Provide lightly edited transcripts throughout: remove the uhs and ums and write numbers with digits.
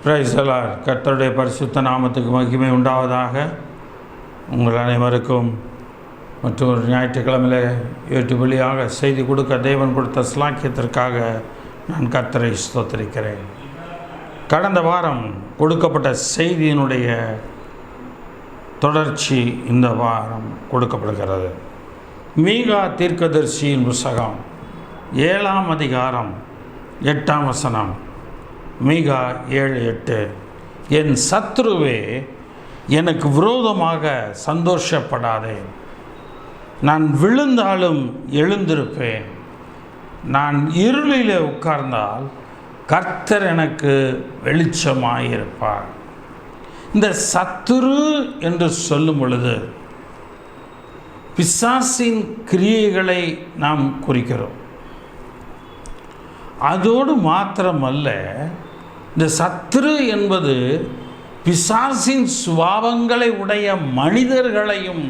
Praise the Lord. கர்த்தருடைய பரிசுத்த நாமத்துக்கு மகிமை உண்டாவதாக. உங்கள் அனைவருக்கும் மற்றொரு ஞாயிற்றுக்கிழமையில் யூடியூப் வழியாக செய்தி கொடுக்க தேவன் கொடுத்த ஸ்லாக்கியத்திற்காக நான் கர்த்தரை ஸ்தோத்திரிக்கிறேன். கடந்த வாரம் கொடுக்கப்பட்ட செய்தியினுடைய தொடர்ச்சி இந்த வாரம் கொடுக்கப்படுகிறது. மீகா தீர்க்கதரிசியின் புத்தகம் 7ஆம் அதிகாரம் 8ஆம் வசனம். மீகா 7:8. என் சத்துருவே, எனக்கு விரோதமாக சந்தோஷப்படாதே. நான் விழுந்தாலும் எழுந்திருப்பேன். நான் இருளிலே உட்கார்ந்தால் கர்த்தர் எனக்கு வெளிச்சமாயிருப்பார். இந்த சத்துரு என்று சொல்லும் பொழுது பிசாசின் கிரியைகளை நாம் குறிக்கிறோம். அதோடு மாத்திரமல்ல, இந்த சத்துரு என்பது பிசாசின் சுபாவங்களை உடைய மனிதர்களையும்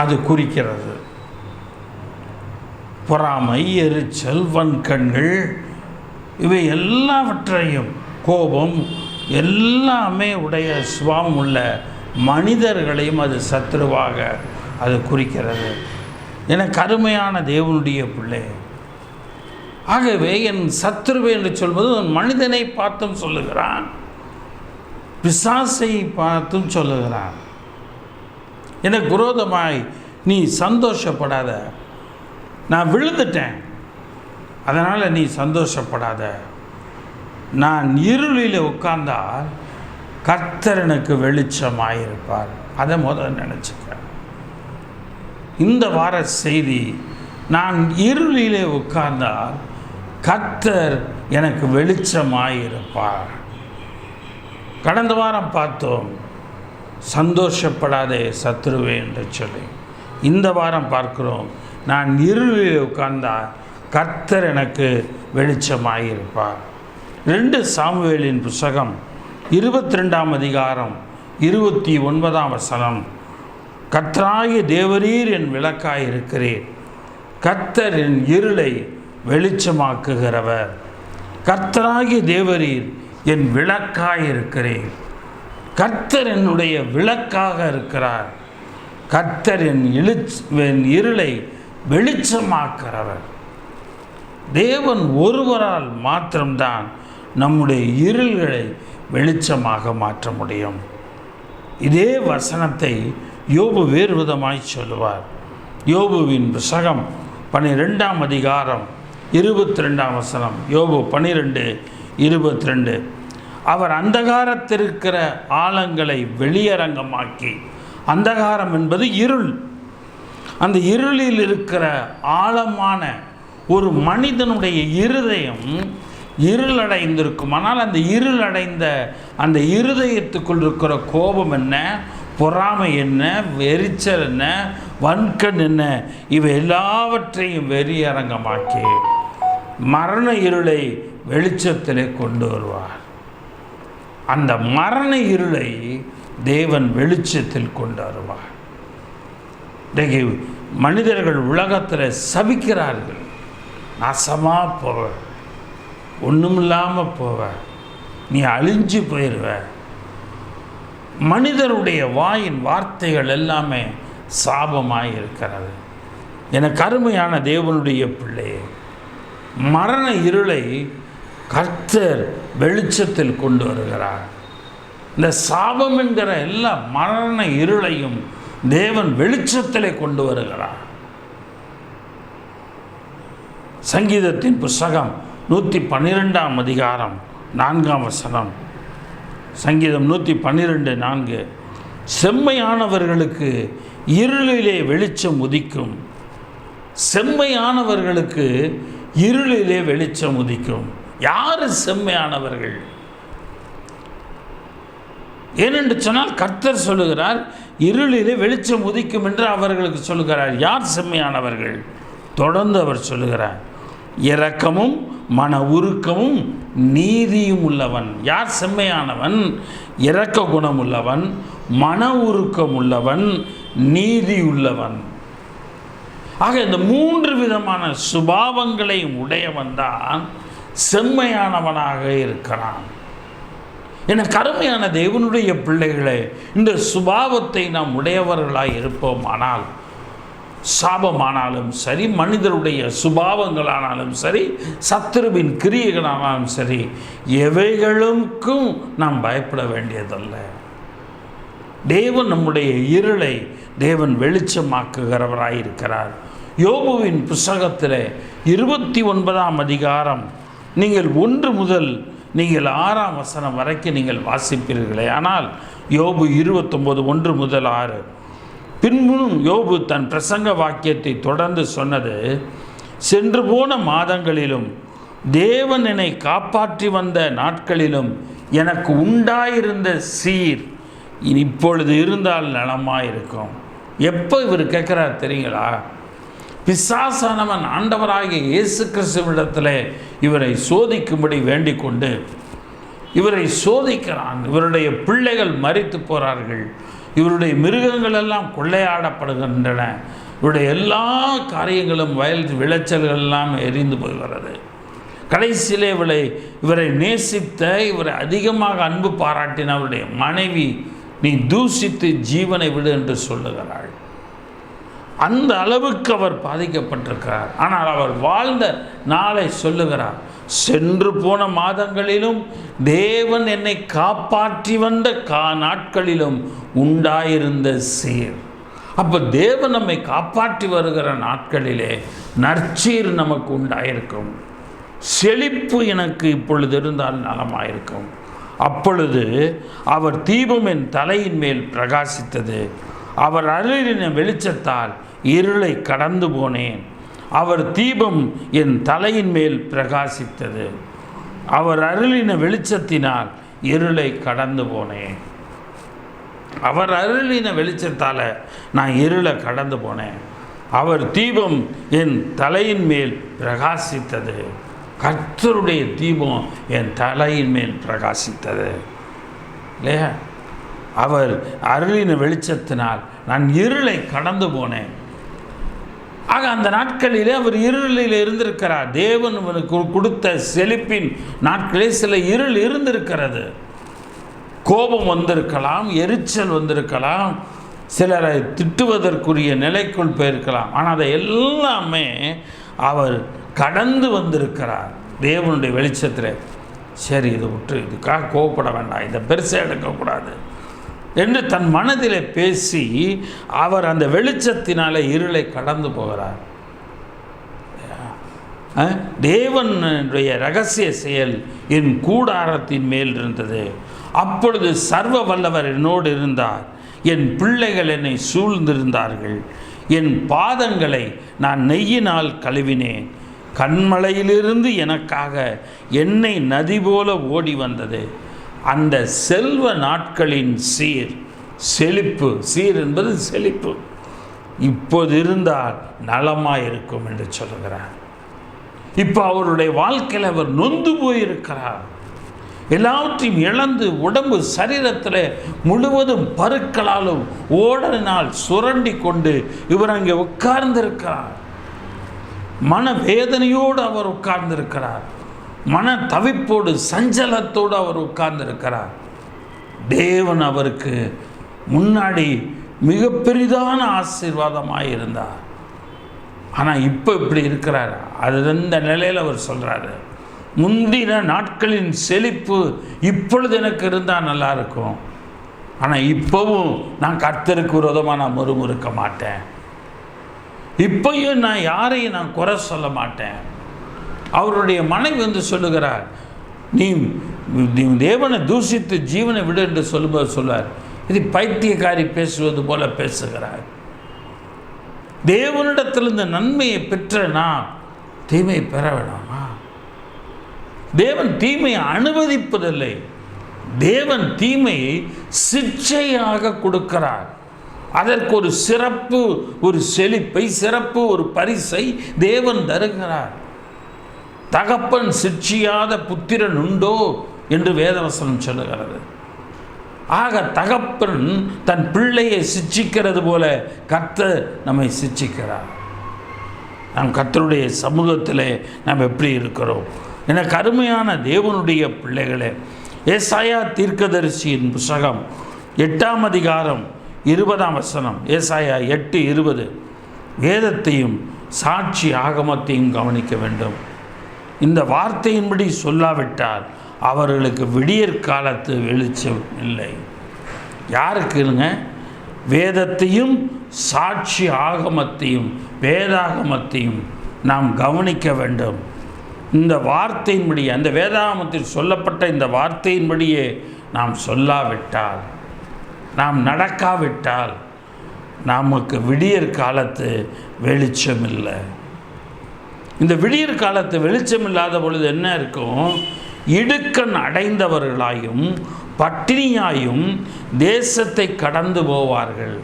அது குறிக்கிறது. பொறாமை, எரிச்சல், வன்கண்கள், இவை எல்லாவற்றையும், கோபம், எல்லாமே உடைய சுபாவம் உள்ள மனிதர்களையும் அது சத்துருவாக அது குறிக்கிறது. எனக்கு அருமையான தேவனுடைய பிள்ளை, ஆகவே என் சத்துருவே என்று சொல்வது மனிதனை பார்த்தும் சொல்லுகிறான், பிசாசை பார்த்தும் சொல்லுகிறான். எனக்கு விரோதமாய் நீ சந்தோஷப்படாத, நான் விழுந்துட்டேன், அதனால் நீ சந்தோஷப்படாத. நான் இருளில் உட்கார்ந்தால் கர்த்தர் எனக்கு வெளிச்சமாயிருப்பார். அதை முதல்ல நினச்சிக்க. இந்த வார செய்தி, நான் இருளிலே உட்கார்ந்தால் கர்த்தர் எனக்கு வெளிச்சமாயிருப்பார். கடந்த வாரம் பார்த்தோம், சந்தோஷப்படாதே சத்துருவே என்று சொல்லி. இந்த வாரம் பார்க்கிறோம், நான் இருளிலே உட்கார்ந்தால் கர்த்தர் எனக்கு வெளிச்சமாயிருப்பார். 2 சாமுவேலின் புத்தகம் 22ஆம் அதிகாரம் 29ஆம் வசனம். கர்த்தராகிய தேவரீர் என் விளக்காயிருக்கிறீர். கர்த்தர் என் இருளை வெளிச்சமாக்குகிறவர். கர்த்தராகிய தேவரீர் என் விளக்காயிருக்கிறீர். கர்த்தர் என்னுடைய விளக்காக இருக்கிறார். கர்த்தர் என் இருளை வெளிச்சமாக்கிறவர். தேவன் ஒருவரால் மாத்திரம்தான் நம்முடைய இருள்களை வெளிச்சமாக மாற்ற முடியும். இதே வசனத்தை யோபு வேறு விதமாய் சொல்லுவார். யோபுவின் புத்தகம் 12ஆம் அதிகாரம் 22ஆம் வசனம். யோபு 12:22. அவர் அந்தகாரத்திற்கிற ஆழங்களை வெளியரங்கமாக்கி, அந்தகாரம் என்பது இருள், அந்த இருளில் இருக்கிற ஆழமான ஒரு மனிதனுடைய இருதயம் இருளடைந்திருக்கும். ஆனால் அந்த இருளடைந்த அந்த இருதயத்துக்குள் இருக்கிற கோபம் என்ன, பொறாமை என்ன, எரிச்சல் என்ன, வன்கண் என்ன, இவை எல்லாவற்றையும் வெறியரங்கமாக்கி மரண இருளை வெளிச்சத்திலே கொண்டு வருவார். அந்த மரண இருளை தேவன் வெளிச்சத்தில் கொண்டு வருவார். இன்றைக்கு மனிதர்கள் உலகத்தில் சபிக்கிறார்கள், நாசமாக போவ, ஒன்றும் இல்லாமல் போவ, நீ அழிஞ்சு போயிடுவ. மனிதருடைய வாயின் வார்த்தைகள் எல்லாமே சாபமாய் இருக்கிறது. எனக்கு அருமையான தேவனுடைய பிள்ளையே, மரண இருளை கர்த்தர் வெளிச்சத்தில் கொண்டு வருகிறார். இந்த சாபம் என்கிற எல்லா மரண இருளையும் தேவன் வெளிச்சத்திலே கொண்டு வருகிறார். சங்கீதத்தின் புஸ்தகம் 112 அதிகாரம் 4 சங்கீதம் 112:4 செம்மையானவர்களுக்கு இருளிலே வெளிச்சம் உதிக்கும். செம்மையானவர்களுக்கு இருளிலே வெளிச்சம் உதிக்கும். யார் செம்மையானவர்கள்? ஏனென்று சொன்னால் கர்த்தர் சொல்லுகிறார் இருளிலே வெளிச்சம் உதிக்கும் என்று அவர்களுக்கு சொல்லுகிறார். யார் செம்மையானவர்கள்? தொடர்ந்து அவர் சொல்லுகிறார், இரக்கமும் மன உருக்கமும் நீதியும் உள்ளவன். யார் செம்மையானவன்? இரக்க குணம் உள்ளவன், மன உருக்கம் உள்ளவன், நீதி உள்ளவன். ஆக இந்த 3 விதமான சுபாவங்களையும் உடையவன் தான் செம்மையானவனாக இருக்கிறான். என கருமையான தேவனுடைய பிள்ளைகளே, இந்த சுபாவத்தை நாம் உடையவர்களாய் இருப்போமானால், சாபமானாலும் சரி, மனிதருடைய சுபாவங்களானாலும் சரி, சத்துருவின் கிரியைகளானாலும் சரி, எவைகளுக்கும் நாம் பயப்பட வேண்டியதல்ல. தேவன் நம்முடைய இருளை தேவன் வெளிச்சமாக்குகிறவராயிருக்கிறார். யோபுவின் புஸ்தகத்தில் 29 அதிகாரம் நீங்கள் 1 முதல் 6 வரைக்கும் நீங்கள் வாசிப்பீர்களே. ஆனால் யோபு 29 1 முதல் 6. பின்பும் யோபு தன் பிரசங்க வாக்கியத்தை தொடர்ந்து சொன்னது, சென்று போன மாதங்களிலும் தேவன் என்னை காப்பாற்றி வந்த நாட்களிலும் எனக்கு உண்டாயிருந்த சீர் இப்பொழுது இருந்தால் நலமாயிருக்கும். எப்போ இவர் கேட்குறார் தெரியுங்களா? பிசாசானவன் ஆண்டவராகிய இயேசு கிறிஸ்துவிடத்தில் இவரை சோதிக்கும்படி வேண்டிக் கொண்டு இவரை சோதிக்கிறான். இவருடைய பிள்ளைகள் மரித்து போகிறார்கள், இவருடைய மிருகங்கள் எல்லாம் கொள்ளையாடப்படுகின்றன, இவருடைய எல்லா காரியங்களும் வயல் விளைச்சல்கள் எல்லாம் எரிந்து போகிறது. கடைசியிலே இவரை நேசித்த, இவரை அதிகமாக அன்பு பாராட்டின அவருடைய மனைவி, நீ தூஷித்து ஜீவனை விடு என்று சொல்லுகிறாள். அந்த அளவுக்கு அவர் பாதிக்கப்பட்டிருக்கிறார். ஆனால் அவர் வாழ்ந்த நாளை சொல்லுகிறார், சென்று போன மாதங்களிலும் தேவன் என்னை காப்பாற்றி வந்த நாட்களிலும் உண்டாயிருந்த சீர். அப்போ தேவன் நம்மை காப்பாற்றி வருகிற நாட்களிலே நற்சீர் நமக்கு உண்டாயிருக்கும். செழிப்பு எனக்கு இப்பொழுது இருந்தால் நலமாயிருக்கும். அப்பொழுது அவர் தீபம் என் தலையின் மேல் பிரகாசித்தது, அவர் அருளின வெளிச்சத்தால் இருளை கடந்து போனேன். அவர் தீபம் என் தலையின் மேல் பிரகாசித்தது, அவர் அருளின வெளிச்சத்தினால் இருளை கடந்து போனேன். அவர் அருளின வெளிச்சத்தால் நான் இருளை கடந்து போனேன். அவர் தீபம் என் தலையின் மேல் பிரகாசித்தது. கர்த்தருடைய தீபம் என் தலையின் மேல் பிரகாசித்தது இல்லையா? அவர் அருளின வெளிச்சத்தினால் நான் இருளை கடந்து போனேன். ஆக அந்த நாட்களிலே அவர் இருளில் இருந்திருக்கிறார். தேவன் அவனுக்கு கொடுத்த செழிப்பின் நாட்களே சில இருள் இருந்திருக்கிறது. கோபம் வந்திருக்கலாம், எரிச்சல் வந்திருக்கலாம், சிலரை திட்டுவதற்குரிய நிலைக்குள் போயிருக்கலாம். ஆனால் அதை எல்லாமே அவர் கடந்து வந்திருக்கிறார் தேவனுடைய வெளிச்சத்தில். சரி, இதை விட்டு, இதுக்காக கோவப்பட வேண்டாம், இதை பெருசாக எடுக்கக்கூடாது என்று தன் மனதிலே பேசி அவர் அந்த வெளிச்சத்தினால இருளை கடந்து போகிறார். தேவனுடைய ரகசிய செயல் என் கூடாரத்தின் மேல் இருந்தது. அப்பொழுது சர்வ வல்லவர் என்னோடு இருந்தார். என் பிள்ளைகள் என்னை சூழ்ந்திருந்தார்கள். என் பாதங்களை நான் நெய்யினால் கழுவினேன். கண்மலையிலிருந்து எனக்காக எண்ணெய் நதி போல ஓடி வந்தது. அந்த செல்வ நாட்களின் சீர், செழிப்பு, சீர் என்பது செழிப்பு, இப்போது இருந்தால் நலமாயிருக்கும் என்று சொல்லுகிறார். இப்போ அவருடைய வாழ்க்கையில் அவர் நொந்து போயிருக்கிறார். எல்லாவற்றையும் இழந்து உடம்பு சரீரத்தில் முழுவதும் பருக்களாலும் ஓடனால் சுரண்டி கொண்டு இவர் அங்கே உட்கார்ந்திருக்கிறார். மன வேதனையோடு அவர் உட்கார்ந்திருக்கிறார். மன தவிப்போடு சஞ்சலத்தோடு அவர் உட்கார்ந்திருக்கிறார். தேவன் அவருக்கு முன்னாடி மிக பெரிதான ஆசீர்வாதமாக இருந்தார். ஆனால் இப்போ இப்படி இருக்கிறார். அது இந்த நிலையில் அவர் சொல்கிறாரு, முந்தின நாட்களின் செழிப்பு இப்பொழுது எனக்கு இருந்தால் நல்லா இருக்கும். ஆனால் இப்போவும் நான் கர்த்தருக்கு விரோதமாக நான் முறுமுறுக்க மாட்டேன். இப்போயும் நான் யாரையும் நான் குறை சொல்ல மாட்டேன். அவருடைய மனைவி சொல்லுகிறார், நீ தேவனை தூஷித்து ஜீவனை விடு என்று சொல்லும்போது சொல்வார், இது பைத்தியக்காரி பேசுவது போல பேசுகிறார். தேவனிடத்திலிருந்து நன்மையை பெற்ற நான் தீமையை பெற வேணாமா? தேவன் தீமையை அனுமதிப்பதில்லை. தேவன் தீமையை சிட்சையாக கொடுக்கிறார். அதற்கு ஒரு சிறப்பு, ஒரு செழிப்பை, சிறப்பு ஒரு பரிசை தேவன் தருகிறார். தகப்பன் சிட்சியாத புத்திரன் உண்டோ என்று வேதவசனம் சொல்லுகிறது. ஆக தகப்பன் தன் பிள்ளையை சிட்சிக்கிறது போல கர்த்தர் நம்மை சிட்சிக்கிறார். நாம் கர்த்தருடைய சமூகத்திலே நாம் எப்படி இருக்கிறோம்? எனக்கு அருமையான தேவனுடைய பிள்ளைகளே, ஏசாயா தீர்க்கதரிசியின் புத்தகம் 8ஆம் அதிகாரம் 20ஆம் வசனம், ஏசாயா 8:20, வேதத்தையும் சாட்சி ஆகமத்தையும் கவனிக்க வேண்டும். இந்த வார்த்தையின்படி சொல்லாவிட்டால் அவர்களுக்கு விடியற் காலத்து வெளிச்சம் இல்லை. யாருக்குங்க? வேதத்தையும் சாட்சி ஆகமத்தையும் வேதாகமத்தையும் நாம் கவனிக்க வேண்டும். இந்த வார்த்தையின்படி, அந்த வேதாகமத்தில் சொல்லப்பட்ட இந்த வார்த்தையின்படியே நாம் சொல்லாவிட்டால், நாம் நடக்காவிட்டால் நமக்கு விடியற் காலத்து வெளிச்சம் இல்லை. இந்த விடியற் காலத்து வெளிச்சம் இல்லாத பொழுது என்ன இருக்கும்? இடுக்கண் அடைந்தவர்களாயும் பட்டினியாயும் தேசத்தை கடந்து போவார்கள்.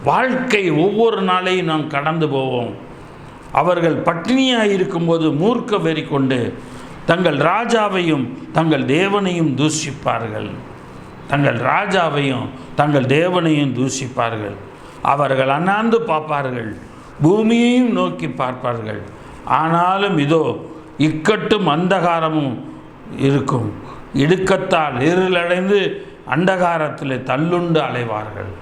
வாழ்க்கை ஒவ்வொரு நாளையும் நாம் கடந்து போவோம். அவர்கள் பட்டினியாக இருக்கும்போது மூர்க்க வெறி கொண்டு தங்கள் ராஜாவையும் தங்கள் தேவனையும் தூஷிப்பார்கள். தங்கள் ராஜாவையும் தங்கள் தேவனையும் தூஷிப்பார்கள். அவர்கள் அண்ணாந்து பார்ப்பார்கள், பூமியையும் நோக்கி பார்ப்பார்கள். ஆனாலும் இதோ இக்கட்டும் அந்தகாரமும் இருக்கும். இடுக்கத்தால் இருளடைந்து அந்தகாரத்தில் தள்ளுண்டு அலைவார்கள்.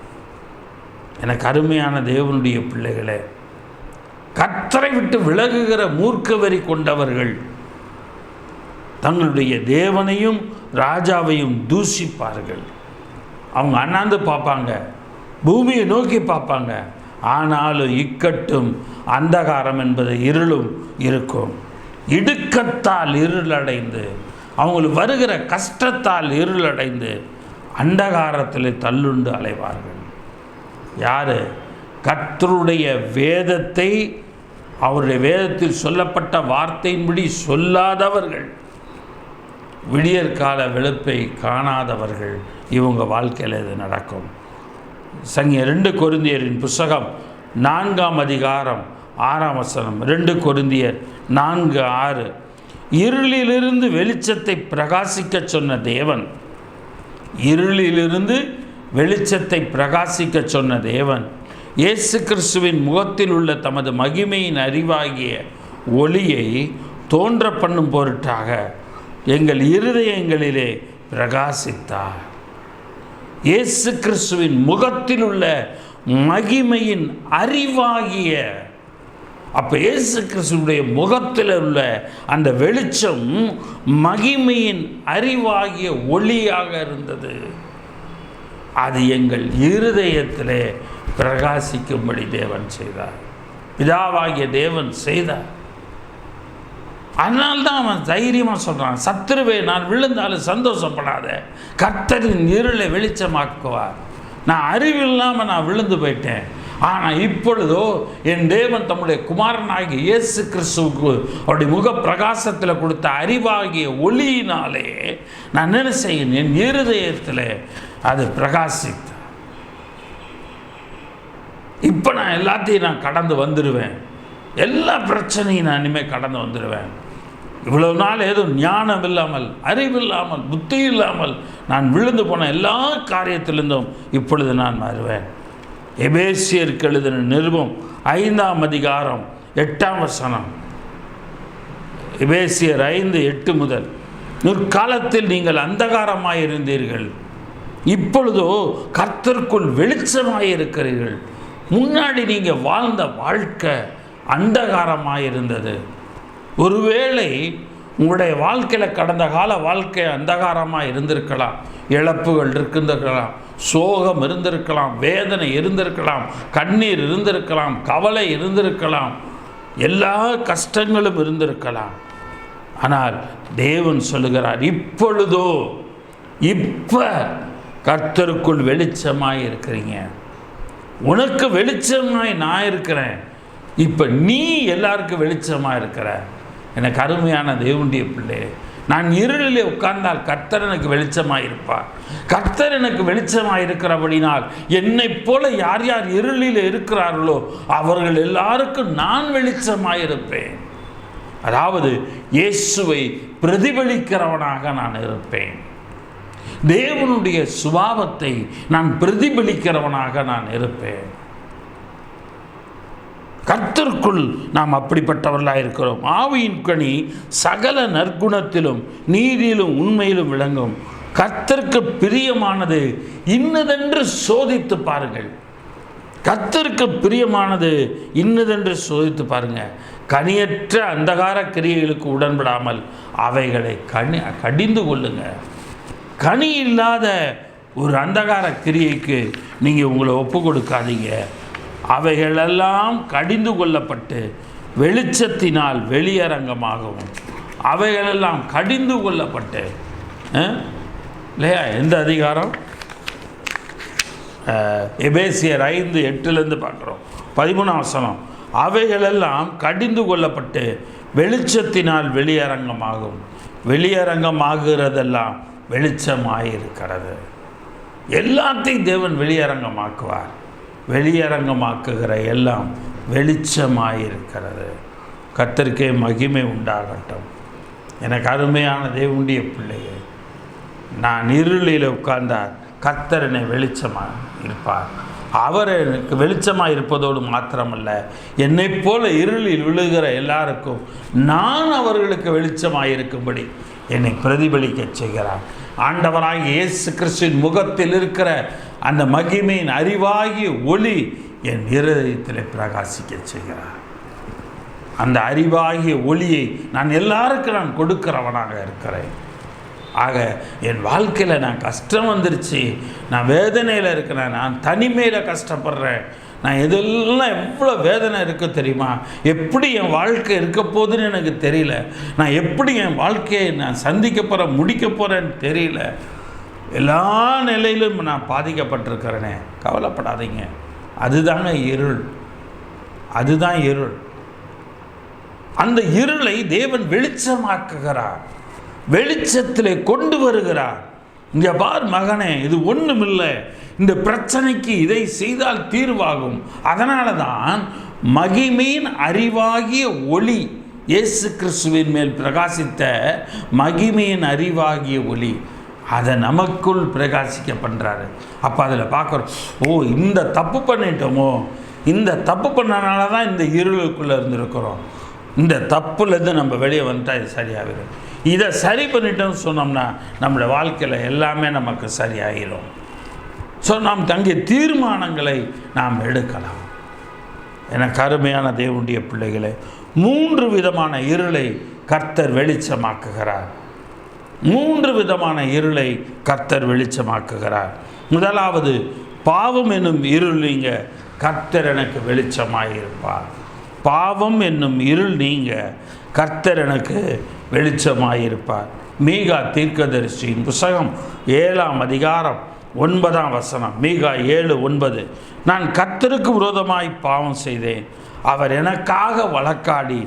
எனக்கு அருமையான தேவனுடைய பிள்ளைகளே, கர்த்தரை விட்டு விலகுகிற மூர்க்க வெறி கொண்டவர்கள் தங்களுடைய தேவனையும் ராஜாவையும் தூஷிப்பார்கள். அவங்க அண்ணாந்து பார்ப்பாங்க, பூமியை நோக்கி பார்ப்பாங்க. ஆனாலும் இக்கட்டும் அந்தகாரம் என்பது இருளும் இருக்கும். இடுக்கத்தால் இருளடைந்து, அவங்களுக்கு வருகிற கஷ்டத்தால் இருளடைந்து அந்தகாரத்தில் தள்ளுண்டு அலைவார்கள். யார்? கர்த்தருடைய வேதத்தை, அவருடைய வேதத்தில் சொல்லப்பட்ட வார்த்தையின்படி சொல்லாதவர்கள், விடியற்கால வெளுப்பை காணாதவர்கள், இவங்க வாழ்க்கையில் இது நடக்கும். 2 கொரிந்தியரின் புத்தகம் 4ஆம் அதிகாரம் 6ஆம் வசனம், 2 கொரிந்தியர் 4:6, இருளிலிருந்து வெளிச்சத்தை பிரகாசிக்க சொன்ன தேவன், இருளிலிருந்து வெளிச்சத்தை பிரகாசிக்க சொன்ன தேவன் இயேசு கிறிஸ்துவின் முகத்தில் உள்ள தமது மகிமையின் அறிவாகிய ஒளியை தோன்ற பண்ணும் பொருட்டாக எங்கள் இருதயங்களிலே பிரகாசித்தார். இயேசு கிறிஸ்துவின் முகத்தில் உள்ள மகிமையின் அறிவாகிய, அப்போ இயேசு கிறிஸ்துடைய முகத்தில் உள்ள அந்த வெளிச்சம் மகிமையின் அறிவாகிய ஒளியாக இருந்தது. அது எங்கள் இருதயத்திலே பிரகாசிக்கும்படி தேவன் செய்தார். பிதாவாகிய தேவன் செய்தார். அதனால்தான் அவன் தைரியமாக சொல்கிறான், சத்துருவே நான் விழுந்தாலும் சந்தோஷப்படாத, கர்த்தரின் இருளை வெளிச்சமாக்குவார். நான் அறிவில்லாமல் நான் விழுந்து போயிட்டேன், ஆனால் இப்பொழுதோ என் தேவன் தம்முடைய குமாரனாகிய இயேசு கிறிஸ்துவுக்கு அவருடைய முக பிரகாசத்தில் கொடுத்த அறிவாகிய ஒளியினாலே நான் என்ன செய்யணும், என் இருதயத்தில் அது பிரகாசித்த. இப்போ நான் எல்லாத்தையும் நான் கடந்து வந்துடுவேன். எல்லா பிரச்சனையும் நான் இனிமேல் கடந்து வந்துடுவேன். இவ்வளவு நாள் ஏதோ ஞானம் இல்லாமல், அறிவில்லாமல், புத்தி இல்லாமல் நான் விழுந்து போன எல்லா காரியத்திலிருந்தும் இப்பொழுது நான் மாறுவேன். எபேசியருக்கு எழுதின நிருபம் 5ஆம் அதிகாரம் 8ஆம் வசனம், எபேசியர் 5:8 முதல், முற்காலத்தில் நீங்கள் அந்தகாரமாயிருந்தீர்கள், இப்பொழுதோ கர்த்தருக்குள் வெளிச்சமாயிருக்கிறீர்கள். முன்னாடி நீங்கள் வாழ்ந்த வாழ்க்கை அந்தகாரமாயிருந்தது. ஒருவேளை உங்களுடைய வாழ்க்கையில் கடந்த கால வாழ்க்கை அந்தகாரமாக இருந்திருக்கலாம், இழப்புகள் இருந்திருக்கலாம், சோகம் இருந்திருக்கலாம், வேதனை இருந்திருக்கலாம், கண்ணீர் இருந்திருக்கலாம், கவலை இருந்திருக்கலாம், எல்லா கஷ்டங்களும் இருந்திருக்கலாம். ஆனால் தேவன் சொல்லுகிறார், இப்பொழுதோ இப்போ கர்த்தருக்குள் வெளிச்சமாய் இருக்கிறீங்க. உனக்கு வெளிச்சமாய் நான் இருக்கிறேன். இப்போ நீ எல்லாருக்கும் வெளிச்சமாக இருக்கிற. எனக்கு அருமையான தேவனுடைய பிள்ளை, நான் இருளிலே உட்கார்ந்தால் கர்த்தர் எனக்கு வெளிச்சமாக இருப்பார். கர்த்தர் எனக்கு வெளிச்சமாக இருக்கிறபடினால் என்னை போல யார் யார் இருளில் இருக்கிறார்களோ அவர்கள் எல்லாருக்கும் நான் வெளிச்சமாக இருப்பேன். அதாவது இயேசுவை பிரதிபலிக்கிறவனாக நான் இருப்பேன். தேவனுடைய சுபாவத்தை நான் பிரதிபலிக்கிறவனாக நான் இருப்பேன். கர்த்தருக்குள் நாம் அப்படிப்பட்டவர்களாக இருக்கிறோம். ஆவியின் கனி சகல நற்குணத்திலும் நீதியிலும் உண்மையிலும் விளங்கும். கர்த்தருக்கு பிரியமானது இன்னதென்று சோதித்து பாருங்கள். கர்த்தருக்கு பிரியமானது இன்னதென்று சோதித்து பாருங்கள். கனியற்ற அந்தகார கிரியைகளுக்கு உடன்படாமல் அவைகளை கடிந்து கொள்ளுங்க. கனி இல்லாத ஒரு அந்தகார கிரியைக்கு நீங்கள் உங்களை ஒப்பு கொடுக்காதீங்க. அவைகளெல்லாம் கடிந்து கொள்ளப்பட்டு வெளிச்சத்தினால் வெளியரங்கமாகவும், அவைகளெல்லாம் கடிந்து கொள்ளப்பட்டு இல்லையா? எந்த அதிகாரம்? எபேசியர் 5:8 பார்க்குறோம். 13 வசனம். அவைகளெல்லாம் கடிந்து கொள்ளப்பட்டு வெளிச்சத்தினால் வெளியரங்கமாகும். வெளியரங்கமாகிறதெல்லாம் வெளிச்சமாயிருக்கிறது. எல்லாத்தையும் தேவன் வெளியரங்கமாக்குவார். வெளியரங்கமாக்குகிற எல்லாம் வெளிச்சமாயிருக்கிறது. கர்த்தருக்கே மகிமை உண்டாகட்டும். எனக்கு அருமையான தேவனுடைய பிள்ளையே, நான் இருளில் உட்கார்ந்தார் கர்த்தர் என்னை வெளிச்சமாக இருப்பார். அவர் எனக்கு வெளிச்சமாக இருப்பதோடு மாத்திரமல்ல, என்னை போல இருளில் விழுகிற எல்லாருக்கும் நான் அவர்களுக்கு வெளிச்சமாக இருக்கும்படி என்னை பிரதிபலிக்க செய்கிறார். ஆண்டவராகிய இயேசு கிறிஸ்துவின் முகத்தில் இருக்கிற அந்த மகிமையின் அறிவாகிய ஒளி என் இருதயத்தில் பிரகாசிக்க செய்கிறார். அந்த அறிவாகிய ஒளியை நான் எல்லாருக்கும் நான் கொடுக்கிறவனாக இருக்கிறேன். ஆக என் வாழ்க்கையில் நான் கஷ்டம் வந்துருச்சு, நான் வேதனையில் இருக்கிறேன், நான் தனிமையில் கஷ்டப்படுறேன், நான் இதெல்லாம் எவ்வளோ வேதனை இருக்க தெரியுமா, எப்படி என் வாழ்க்கை இருக்க போகுதுன்னு எனக்கு தெரியல, நான் எப்படி என் வாழ்க்கையை நான் சந்திக்க போகிறேன், முடிக்க போகிறேன்னு தெரியல, எல்லா நிலையிலும் நான் பாதிக்கப்பட்டிருக்கிறேனே, கவலைப்படாதீங்க. அதுதாங்க இருள். அதுதான் இருள். அந்த இருளை தேவன் வெளிச்சமாக்குகிறார், வெளிச்சத்திலே கொண்டு வருகிறார். இங்கே பார் மகனே, இது ஒன்றுமில்லை, இந்த பிரச்சனைக்கு இதை செய்தால் தீர்வாகும். அதனால தான் மகிமையின் அறிவாகிய ஒளி, இயேசு கிறிஸ்துவின் மேல் பிரகாசித்த மகிமையின் அறிவாகிய ஒளி, அதை நமக்குள் பிரகாசிக்க பண்ணுறாரு. அப்போ அதில் பார்க்குறோம், ஓ இந்த தப்பு பண்ணிட்டோமோ, இந்த தப்பு பண்ணனால தான் இந்த இருளுக்குள்ளே இருந்திருக்கிறோம், இந்த தப்புலேருந்து நம்ம வெளியே வந்துட்டால் இது சரியாகிடும், இதை சரி பண்ணிட்டோம்னு சொன்னோம்னா நம்மளோட வாழ்க்கையில் எல்லாமே நமக்கு சரியாகிடும். ஸோ நாம் தங்கிய தீர்மானங்களை நாம் எடுக்கலாம். எனக்கு அருமையான தேவனுடைய பிள்ளைகளை, 3 விதமான இருளை கர்த்தர் வெளிச்சமாக்குகிறார். 3 விதமான இருளை கர்த்தர் வெளிச்சமாக்குகிறார். முதலாவது, பாவம் என்னும் இருள் நீங்க கர்த்தர் எனக்கு வெளிச்சமாயிருப்பார். பாவம் என்னும் இருள் நீங்க கர்த்தர் எனக்கு வெளிச்சமாயிருப்பார். மீகா தீர்க்கதரிசியின் புஸ்தகம் 7ஆம் அதிகாரம் 9ஆம் வசனம். மீகா 7:9. நான் கர்த்தருக்கு விரோதமாய் பாவம் செய்தேன், அவர் எனக்காக வழக்காடி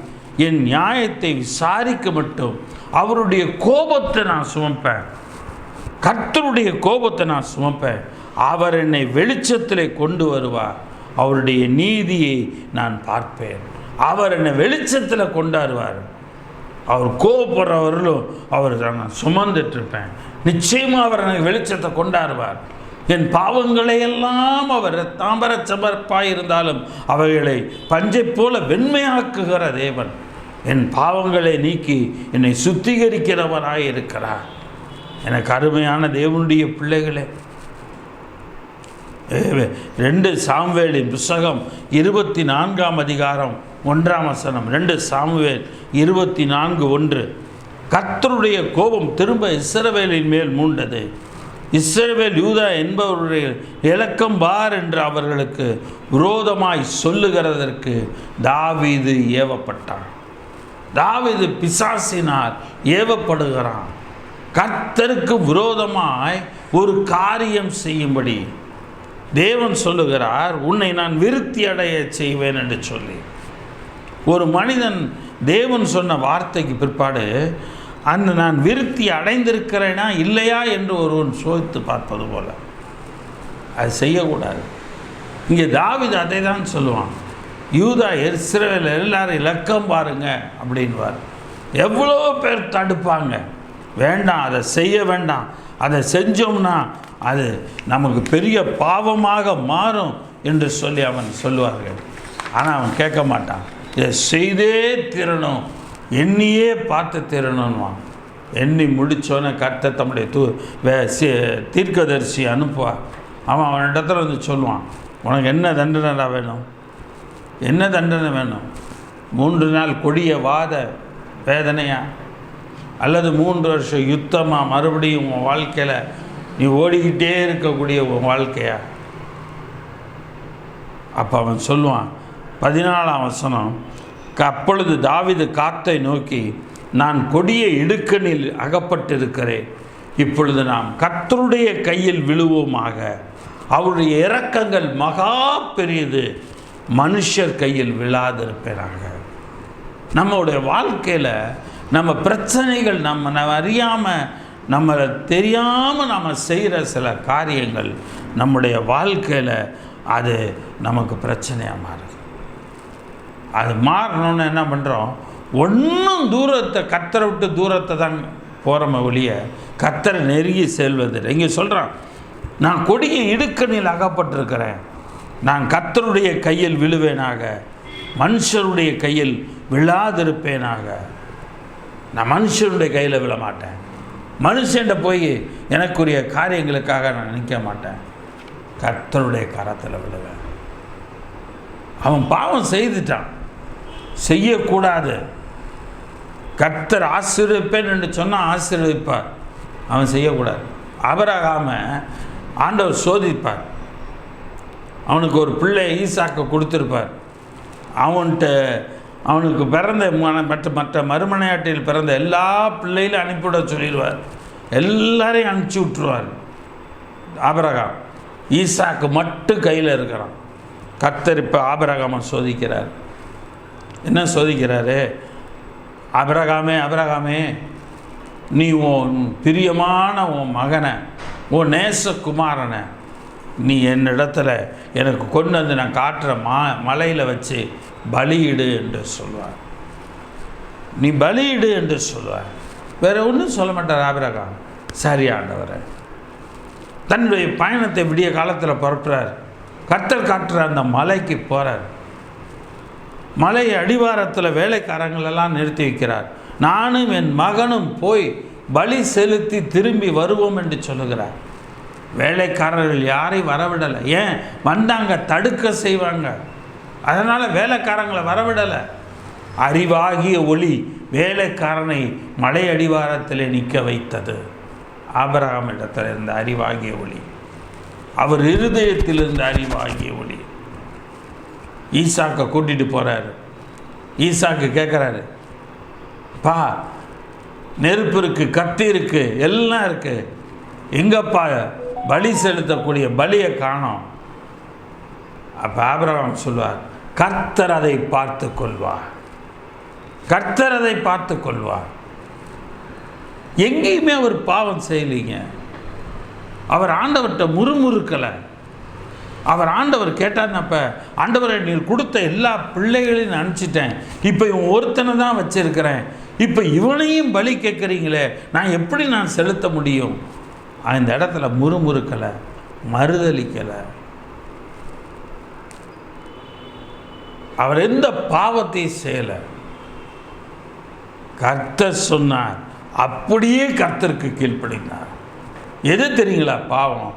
என் நியாயத்தை விசாரிக்க மட்டும் அவருடைய கோபத்தை நான் சுமப்பேன். கர்த்தருடைய கோபத்தை நான் சுமப்பேன். அவர் என்னை வெளிச்சத்திலே கொண்டு வருவார். அவருடைய நீதியை நான் பார்ப்பேன். அவர் என்னை வெளிச்சத்தில் கொண்டாடுவார். அவர் கோபப்படுறவர்களும் அவர் நான் சுமந்துட்டுருப்பேன். நிச்சயமாக அவர் எனக்கு வெளிச்சத்தை கொண்டாடுவார். என் பாவங்களை எல்லாம் அவர் தாம்பர சமர்ப்பாய் இருந்தாலும் அவைகளை பஞ்சை போல வெண்மையாக்குகிற தேவன் என் பாவங்களை நீக்கி என்னை சுத்திகரிக்கிறவராய் இருக்கிறார். எனக்கு அருமையான தேவனுடைய பிள்ளைகளே, 2 சாமுவேலின் புஸ்தகம் 24ஆம் அதிகாரம் 1ஆம் வசனம். 2 சாமுவேல் 24:1. கர்த்தருடைய கோபம் திரும்ப இஸ்ரவேலின் மேல் மூண்டது. இஸ்ரவேல் யூதா என்பவருடைய இலக்கம் பார் என்று அவர்களுக்கு விரோதமாய் சொல்லுகிறதற்கு தாவீது ஏவப்பட்டான். தாவீது பிசாசினால் ஏவப்படுகிறான். கர்த்தருக்கு விரோதமாய் ஒரு காரியம் செய்யும்படி தேவன் சொல்லுகிறார், உன்னை நான் விருத்தி அடைய செய்வேன் என்று சொல்லி. ஒரு மனிதன் தேவன் சொன்ன வார்த்தைக்கு பிற்பாடு அந்த நான் விருத்தி அடைந்திருக்கிறேனா இல்லையா என்று ஒருவன் சோதித்து பார்ப்பது போல அது செய்யக்கூடாது. இங்கே தாவீது அதை தான் சொல்லுவான், யூதா இஸ்ரவேல் எல்லாரும் இலக்கம் பாருங்க அப்படின்வார். எவ்வளோ பேர் தடுப்பாங்க, வேண்டாம் அதை செய்ய வேண்டாம், அதை செஞ்சோம்னா அது நமக்கு பெரிய பாவமாக மாறும் என்று சொல்லி அவன் சொல்லுவார்கள். ஆனால் அவன் கேட்க மாட்டான், இதை செய்தே தீரணும், எண்ணியே பார்த்து தீரணும்வான். எண்ணி முடித்தோன்னே கர்த்தர் தம்முடைய தீர்க்கதரிசி அனுப்புவார். அவன் இடத்துல வந்து சொல்லுவான், உனக்கு என்ன தண்டனை வேணும், என்ன தண்டனை வேணும்? 3 நாள் கொடிய வாத வேதனையா, அல்லது 3 வருஷம் யுத்தமாக மறுபடியும் உன் வாழ்க்கையில் நீ ஓடிக்கிட்டே இருக்கக்கூடிய உன் வாழ்க்கையா? அப்போ அவன் சொல்லுவான், 14ஆம் வசனம், அப்பொழுது தாவீது காத்தை நோக்கி, நான் கொடிய இடுக்கணில் அகப்பட்டிருக்கிறேன், இப்பொழுது நாம் கர்த்தருடைய கையில் விழுவோமாக, அவருடைய இரக்கங்கள் மகா பெரியது, மனுஷர் கையில் விழாதிருப்பேனாக. நம்மளுடைய வாழ்க்கையில் நம்ம பிரச்சனைகள் நம்ம அறியாமல் நம்மளை தெரியாமல் நம்ம செய்கிற சில காரியங்கள் நம்முடைய வாழ்க்கையில் அது நமக்கு பிரச்சனையாக மாறுது. அது மாறணுன்னு என்ன பண்ணுறோம், ஒன்றும் தூரத்தை கர்த்தரை விட்டு தூரத்தை தான் போகிறோம ஒழிய கர்த்தரை நெருங்கி செல்வதில்லை. இங்கே சொல்கிறான், நான் கொடிய இடுக்கணில் அகப்பட்டிருக்கிறேன், நான் கர்த்தருடைய கையில் விழுவேனாக, மனுஷருடைய கையில் விழாதிருப்பேனாக. நான் மனுஷருடைய கையில் விழ மாட்டேன், மனுஷன்ட்ட போய் எனக்குரிய காரியங்களுக்காக நான் நிற்க மாட்டேன், கர்த்தருடைய கரத்தில் விழுவேன். அவன் பாவம் செய்துட்டான், செய்யக்கூடாது. கர்த்தர் ஆசீர்வதிப்பேன் என்று சொன்னால் ஆசீர்வதிப்பார், அவன் செய்யக்கூடாது. ஆபிரகாமை ஆண்டவர் சோதிப்பார். அவனுக்கு ஒரு பிள்ளை ஈசாக்கை கொடுத்துருப்பார். அவனுக்கு பிறந்த மற்ற மறுமனையாட்டில் பிறந்த எல்லா பிள்ளைகளும் அனுப்பிவிட சொல்லிடுவார், எல்லாரையும் அனுப்பிச்சி விட்டுருவார். ஆபிரகாம் ஈசாக்கு மட்டும் கையில் இருக்கிறான். கர்த்தர் இப்போ ஆபிரகாமை சோதிக்கிறார். என்ன சோதிக்கிறாரு? ஆபிரகாமே, நீ உன் பிரியமான உன் மகனை, உன் நேசகுமாரனை நீ என்னிடத்துல எனக்கு கொண்டு வந்து நான் காட்டுற மலையில் வச்சு பலியிடு என்று சொல்வார். நீ பலியிடு என்று சொல்வார். வேறு ஒன்றும் சொல்ல மாட்டார் ஆபிரகாம். சரி ஆண்டவரே. தன்னுடைய பயணத்தை விடிய காலத்தில் புறப்படுறார். கர்த்தர் காட்டுற அந்த மலைக்கு போகிறார். மலை அடிவாரத்தில் வேலைக்காரங்களெல்லாம் நிறுத்தி வைக்கிறார். நானும் என் மகனும் போய் பலி செலுத்தி திரும்பி வருவோம் என்று சொல்லுகிறார். வேலைக்காரர்கள் யாரையும் வரவிடலை. ஏன் வந்தாங்க? தடுக்க செய்வாங்க. அதனால் வேலைக்காரங்களை வரவிடலை. அறிவாகிய ஒளி வேலைக்காரனை மலை அடிவாரத்தில் நிற்க வைத்தது. ஆபிரகாம் இடத்துல இருந்த அறிவாகிய ஒளி, அவர் இருதயத்தில் இருந்த அறிவாகிய ஒளி. ஈசாக்கை கூட்டிகிட்டு போகிறாரு. ஈசாக்கு கேட்குறாரு, பா நெருப்பு இருக்குது, கத்தி இருக்குது, எல்லாம் இருக்குது, எங்கப்பா பலி செலுத்தக்கூடிய பலியை காணோம். அப்போ ஆபிரகாம் சொல்வார், கர்த்தர் அதை பார்த்து கொள்வார், கர்த்தர் அதை பார்த்து கொள்வார். எங்கேயுமே அவர் பாவம் செய்யலைங்க. அவர் ஆண்டவர்கிட்ட முறுமுறுக்கலை. அவர் ஆண்டவர் கேட்டார்னப்ப, ஆண்டவரை நீர் கொடுத்த எல்லா பிள்ளைகளையும் நினச்சிட்டேன், இப்போ இவன் ஒருத்தனை தான் வச்சிருக்கிறேன், இப்போ இவனையும் பலி கேட்குறீங்களே, நான் செலுத்த முடியும்? அந்த இடத்துல முறுமுறுக்கலை, மறுதளிக்கலை. அவர் எந்த பாவத்தையும் செய்யலை. கர்த்தர் சொன்னார், அப்படியே கர்த்தருக்கு கீழ்ப்படினார். எது தெரியுங்களா பாவம்?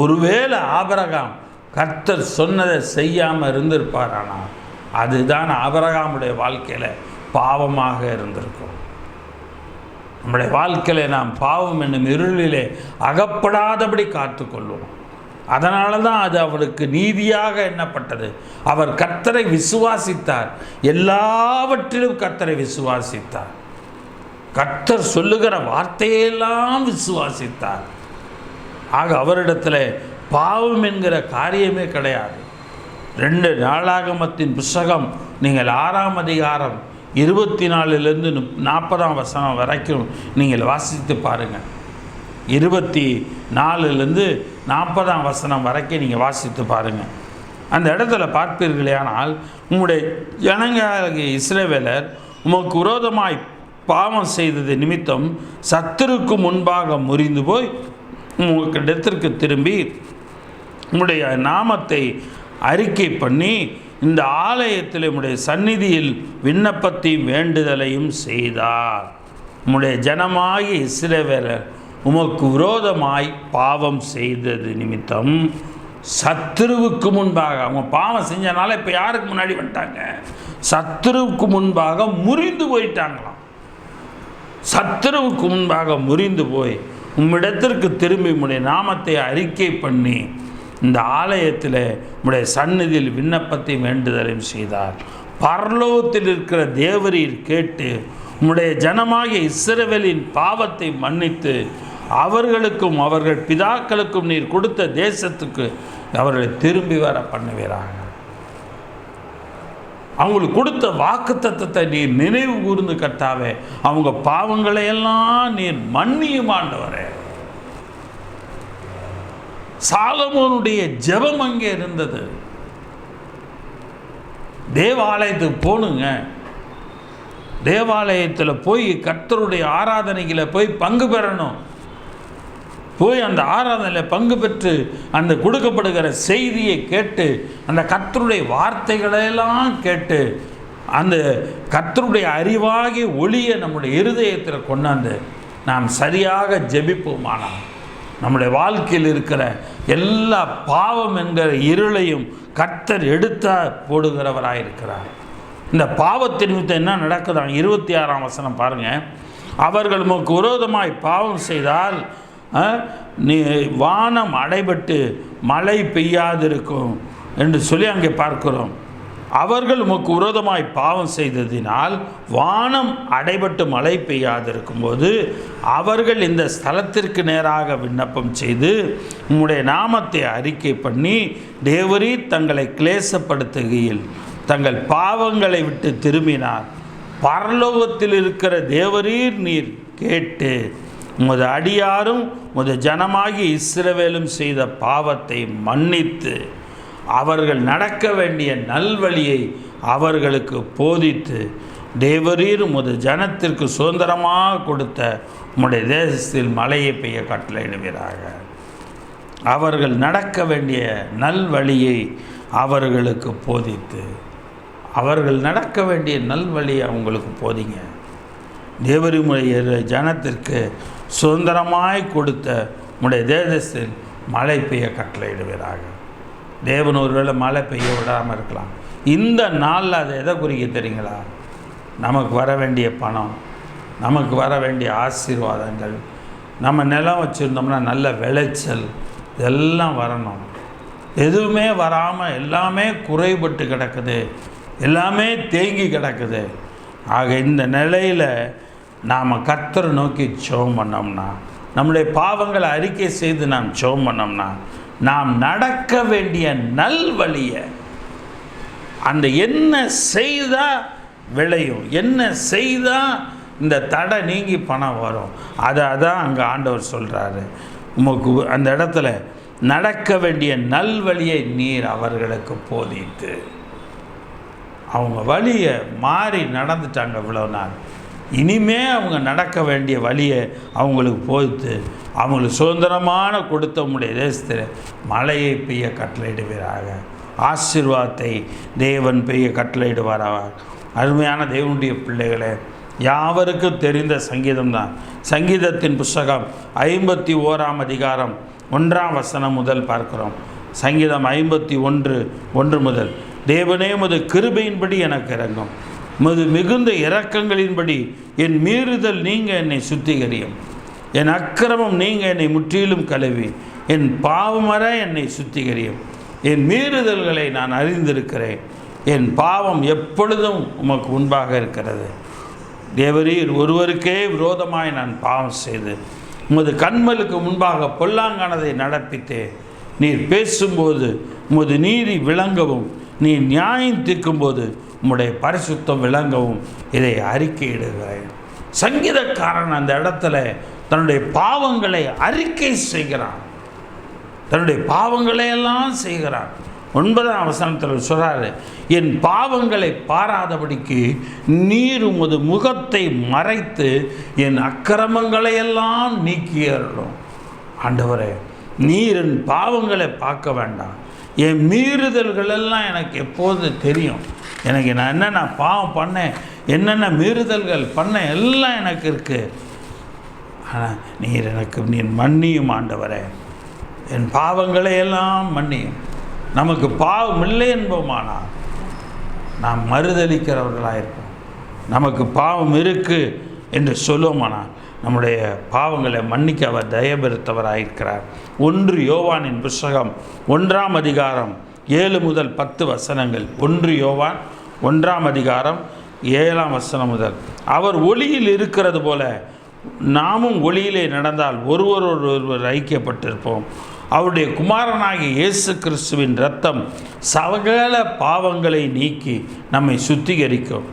ஒருவேளை ஆபிரகாம் கர்த்தர் சொன்னதை செய்யாமல் இருந்திருப்பாரானா அதுதான் ஆபிரகாமுடைய வாழ்க்கையில் பாவமாக இருந்திருக்கும். நம்முடைய வாழ்க்கையில் நாம் பாவம் என்னும் இருளிலே அகப்படாதபடி காத்துக்கொள்வோம். அதனால தான் அது அவருக்கு நீதியாக எண்ணப்பட்டது. அவர் கர்த்தரை விசுவாசித்தார், எல்லாவற்றிலும் கர்த்தரை விசுவாசித்தார். கர்த்தர் சொல்லுகிற வார்த்தையெல்லாம் விசுவாசித்தார். ஆக அவரிடத்தில் பாவம் என்கிற காரியமே கிடையாது. 2 நாளாகமத்தின் புஸ்தகம் நீங்கள் 6ஆம் அதிகாரம் 24லிருந்து 40ஆம் வசனம் வரைக்கும் நீங்கள் வாசித்து பாருங்கள். 24லிருந்து 40ஆம் வசனம் வரைக்கும் நீங்கள் வாசித்து பாருங்கள். அந்த இடத்துல பார்ப்பீர்களே, ஆனால் உம்முடைய ஜனங்களாகிய இஸ்ரவேலர் உமக்கு விரோதமாய் பாவம் செய்தது நிமித்தம் சத்துருக்கு முன்பாக முறிந்து போய் உங்களிடத்திற்கு திரும்பி உம்முடைய நாமத்தை அறிக்கை பண்ணி இந்த ஆலயத்தில் உம்முடைய சந்நிதியில் விண்ணப்பத்தையும் வேண்டுதலையும் செய்தார். உம்முடைய ஜனமாகிய இஸ்ரவேலர் உமக்கு விரோதமாய் பாவம் செய்தது நிமித்தம் சத்துருவுக்கு முன்பாக, அவங்க பாவம் செஞ்சனால இப்போ யாருக்கு முன்னாடி வந்துட்டாங்க? சத்துருவுக்கு முன்பாக முறிந்து போயிட்டாங்களாம். சத்துருவுக்கு முன்பாக முறிந்து போய் உம்மிடத்திற்கு திரும்பி உம்முடைய நாமத்தை அறிக்கை பண்ணி இந்த ஆலயத்தில் உம்முடைய சந்நிதியில் விண்ணப்பத்தை வேண்டுதலையும் செய்தார். பரலோகத்தில் இருக்கிற தேவரீர் கேட்டு உம்முடைய ஜனமாகிய இஸ்ரவேலின் பாவத்தை மன்னித்து அவர்களுக்கும் அவர்கள் பிதாக்களுக்கும் நீர் கொடுத்த தேசத்துக்கு அவர்களை திரும்பி வர பண்ணுவீராங்க. அவங்களுக்கு கொடுத்த வாக்குத்தத்தத்தை நீர் நினைவு கூர்ந்து கர்த்தாவே, அவங்க பாவங்களையெல்லாம் நீர் மன்னியும் ஆண்டவரே. சாலமோனுடைய ஜெபம் அங்கே இருந்தது. தேவாலயத்துக்கு போனுங்க, தேவாலயத்தில் போய் கர்த்தருடைய ஆராதனைகளை போய் பங்கு பெறணும். போய் அந்த ஆராதனையில் பங்கு பெற்று அந்த கொடுக்கப்படுகிற செய்தியை கேட்டு அந்த கர்த்தருடைய வார்த்தைகளெல்லாம் கேட்டு அந்த கர்த்தருடைய அறிவாகிய ஒளியை நம்முடைய இருதயத்தில் கொண்டாந்து நாம் சரியாக ஜெபிப்போமானால் நம்முடைய வாழ்க்கையில் இருக்கிற எல்லா பாவம் என்கிற இருளையும் கர்த்தர் எடுத்தா போடுகிறவராக இருக்கிறார். இந்த பாவத்தின் நிமித்தம் என்ன நடக்குதான்? 26ஆம் வசனம் பாருங்கள். அவர்கள் உமக்கு விரோதமாய் பாவம் செய்தால் நீ வானம் அடைபட்டு மழை பெய்யாதிருக்கும் என்று சொல்லி அங்கே பார்க்கிறோம். அவர்கள் உமக்கு விரோதமாய் பாவம் செய்ததினால் வானம் அடைபட்டு மழை பெய்யாதிருக்கும் போது அவர்கள் இந்த ஸ்தலத்திற்கு நேராக விண்ணப்பம் செய்து உம்முடைய நாமத்தை அறிக்கை பண்ணி தேவரீர் தங்களை கிளேசப்படுத்துகையில் தங்கள் பாவங்களை விட்டு திரும்பினார். பரலோகத்தில் இருக்கிற தேவரீர் நீர் கேட்டு உமது அடியாரும் உமது ஜனமாகி இஸ்ரவேலும் செய்த பாவத்தை மன்னித்து அவர்கள் நடக்க வேண்டிய நல்வழியை அவர்களுக்கு போதித்து தேவரீர் உமது ஜனத்திற்கு சுதந்திரமாக கொடுத்த உம்முடைய தேசத்தில் மழையை பெய்ய கட்டளையிடுவீராக. அவர்கள் நடக்க வேண்டிய நல்வழியை அவர்களுக்கு போதித்து, அவர்கள் நடக்க வேண்டிய நல்வழியை அவங்களுக்கு போதிங்க. தேவரிமுடைய ஜனத்திற்கு சுதந்திரமாய் கொடுத்த உம்முடைய தேசத்தில் மழை பெய்ய கட்டளையிடுவீராக. தேவன் ஒருவேளை மழை பெய்ய விடாமல் இருக்கலாம். இந்த நாளில் அதை எதை குறிக்க தெரியுங்களா? நமக்கு வர வேண்டிய பணம், நமக்கு வர வேண்டிய ஆசீர்வாதங்கள், நம்ம நிலம் வச்சுருந்தோம்னா நல்ல விளைச்சல், இதெல்லாம் வரணும். எதுவுமே வராமல் எல்லாமே குறைபட்டு கிடக்குது, எல்லாமே தேங்கி கிடக்குது. ஆக இந்த நிலையில் நாம் கர்த்தரை நோக்கி ஜெபம் பண்ணோம்னா, நம்முடைய பாவங்களை அறிக்கை செய்து நாம் ஜெபம் பண்ணோம்னா, நாம் நடக்க வேண்டிய நல்வழியை, அந்த என்ன செய்தால் விளையும், என்ன செய்தால் இந்த தடை நீங்கி பணம் வரும், அதான் அங்கே ஆண்டவர் சொல்கிறாரு. உமக்கு அந்த இடத்துல நடக்க வேண்டிய நல்வழியை நீர் அவர்களுக்கு போதித்து, அவங்க வழியை மாறி நடந்துட்டாங்க இவ்வளோ நாள், இனிமே அவங்க நடக்க வேண்டிய வழியை அவங்களுக்கு போதித்து அவங்களுக்கு சுதந்திரமான கொடுத்த உம்முடைய தேசத்தில் மழையை பெய்ய கட்டளையிடுவீராக. ஆசீர்வாதத்தை தேவன் பெய்ய கட்டளையிடுவாராக. அருமையான தேவனுடைய பிள்ளைகளே, யாவருக்கும் தெரிந்த சங்கீதம்தான். சங்கீதத்தின் புஸ்தகம் 51ஆம் அதிகாரம் 1ஆம் வசனம் முதல் பார்க்கிறோம். சங்கீதம் 51:1 முதல், தேவனே உமது கிருபையின்படி எனக்கு இறங்கும், உமது மிகுந்த இரக்கங்களின்படி என் மீறுதல் நீங்க என்னை சுத்திகரியும். என் அக்கிரமம் நீங்க என்னை முற்றிலும் கழுவி என் பாவமற என்னை சுத்திகரியும். என் மீறுதல்களை நான் அறிந்திருக்கிறேன். என் பாவம் எப்பொழுதும் உமக்கு முன்பாக இருக்கிறது. தேவரீர் ஒருவருக்கே விரோதமாய் நான் பாவம் செய்து உமது கண்மலுக்கு முன்பாக பொல்லாங்கானதை நடப்பித்தேன். நீர் பேசும்போது உமது நீதி விளங்கவும், நீர் நியாயம் தீர்க்கும்போது உம்முடைய பரிசுத்தம் விளங்கவும் இதை அறிக்கையிடுகிறேன். சங்கீதக்காரன் அந்த இடத்துல தன்னுடைய பாவங்களை அறிக்கை செய்கிறான். தன்னுடைய பாவங்களை எல்லாம் செய்கிறான். 9ஆம் வசனத்தில் சொல்றாரு, என் பாவங்களை பாராதபடிக்கு நீர் உமது முகத்தை மறைத்து என் அக்கிரமங்களை எல்லாம் நீக்கியறணும். ஆண்டவரே, நீர் என் பாவங்களை பார்க்க வேண்டாம். என் மீறுதல்கள் எல்லாம் எனக்கு எப்போது தெரியும். எனக்கு நான் என்னென்ன பாவம் பண்ணேன், என்னென்ன மீறுதல்கள் பண்ணேன் எல்லாம் எனக்கு இருக்குது. ஆனால் நீர் மன்னியும் ஆண்டவரே, என் பாவங்களை எல்லாம் மன்னியும். நமக்கு பாவம் இல்லை என்போமானால் நாம் மறுதளிக்கிறவர்களாக இருப்போம். நமக்கு பாவம் இருக்குது என்று சொல்லுவோமானால் நம்முடைய பாவங்களை மன்னிக்க அவர் தயபெருத்தவராயிருக்கிறார். 1 யோவானின் புஸ்தகம் 1ஆம் அதிகாரம் 7 முதல் 10 வசனங்கள். 1 யோவான் 1ஆம் அதிகாரம் 7ஆம் வசனம் முதல். அவர் ஒளியில் இருக்கிறது போல நாமும் ஒளியிலே நடந்தால் ஒருவரோடு ஐக்கியப்பட்டிருப்போம். அவருடைய குமாரனாகிய இயேசு கிறிஸ்துவின் இரத்தம் சகல பாவங்களை நீக்கி நம்மை சுத்திகரிக்கும்.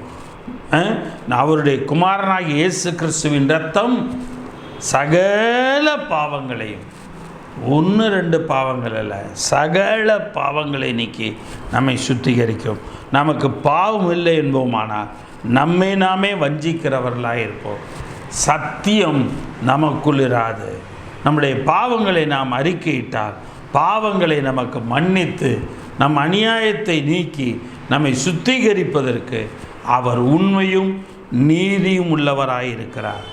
அவருடைய குமாரனாகிய இயேசு கிறிஸ்துவின் இரத்தம் சகல பாவங்களையும், 1-2 பாவங்கள் அல்ல, சகல பாவங்களை நீக்கி நம்மை சுத்திகரிக்கும். நமக்கு பாவம் இல்லை என்போமானால் நம்மை நாமே வஞ்சிக்கிறவர்களாக இருப்போம். சத்தியம் நமக்குள் இராது. நம்முடைய பாவங்களை நாம் அறிக்கையிட்டால் பாவங்களை நமக்கு மன்னித்து நம் அநியாயத்தை நீக்கி நம்மை சுத்திகரிப்பதற்கு அவர் உண்மையும் நீதியும் உள்ளவராயிருக்கிறார்.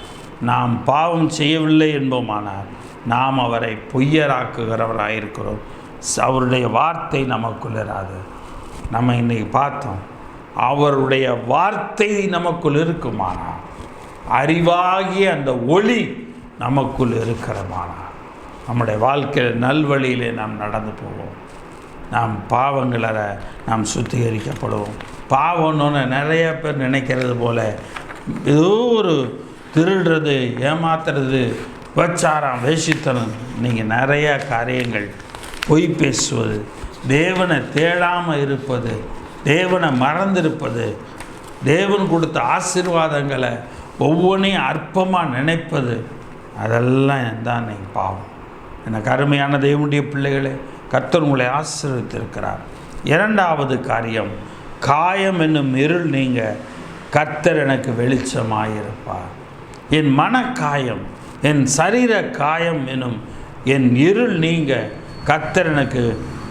நாம் பாவம் செய்யவில்லை என்போமானால் நாம் அவரை பொய்யராக்குகிறவராயிருக்கிறோம். அவருடைய வார்த்தை நமக்குள் இராது. நம்ம இன்றைக்கி பார்த்தோம், அவருடைய வார்த்தை நமக்குள் இருக்குமானால், அறிவாகிய அந்த ஒளி நமக்குள் இருக்கிறமானால் நம்முடைய வாழ்க்கையில் நல்வழியிலே நாம் நடந்து போவோம். நாம் பாவங்களை நாம் சுத்திகரிக்கப்படுவோம். பாவம்னு நிறைய பேர் நினைக்கிறது போல் ஏதோ ஒரு திருடுறது, ஏமாத்துறது, விபச்சாரம், வேசித்தனம், நீங்கள் நிறைய காரியங்கள், பொய் பேசுவது, தேவனை தேடாமல் இருப்பது, தேவனை மறந்திருப்பது, தேவன் கொடுத்த ஆசீர்வாதங்களை ஒவ்வொன்றையும் அற்பமாக நினைப்பது, அதெல்லாம் தான் நீங்கள் பாவம். எனக்கு அருமையான தேவனுடைய பிள்ளைகளே, கர்த்தர் உங்களை ஆசீர்வதித்திருக்கிறார். 2வது காரியம், காயம் என்னும் இருள் நீங்க கர்த்தர் எனக்கு வெளிச்சமாயிருப்பார். என் மனக்காயம், என் சரீர காயம் எனும் என் இருள் நீங்க கர்த்தர் எனக்கு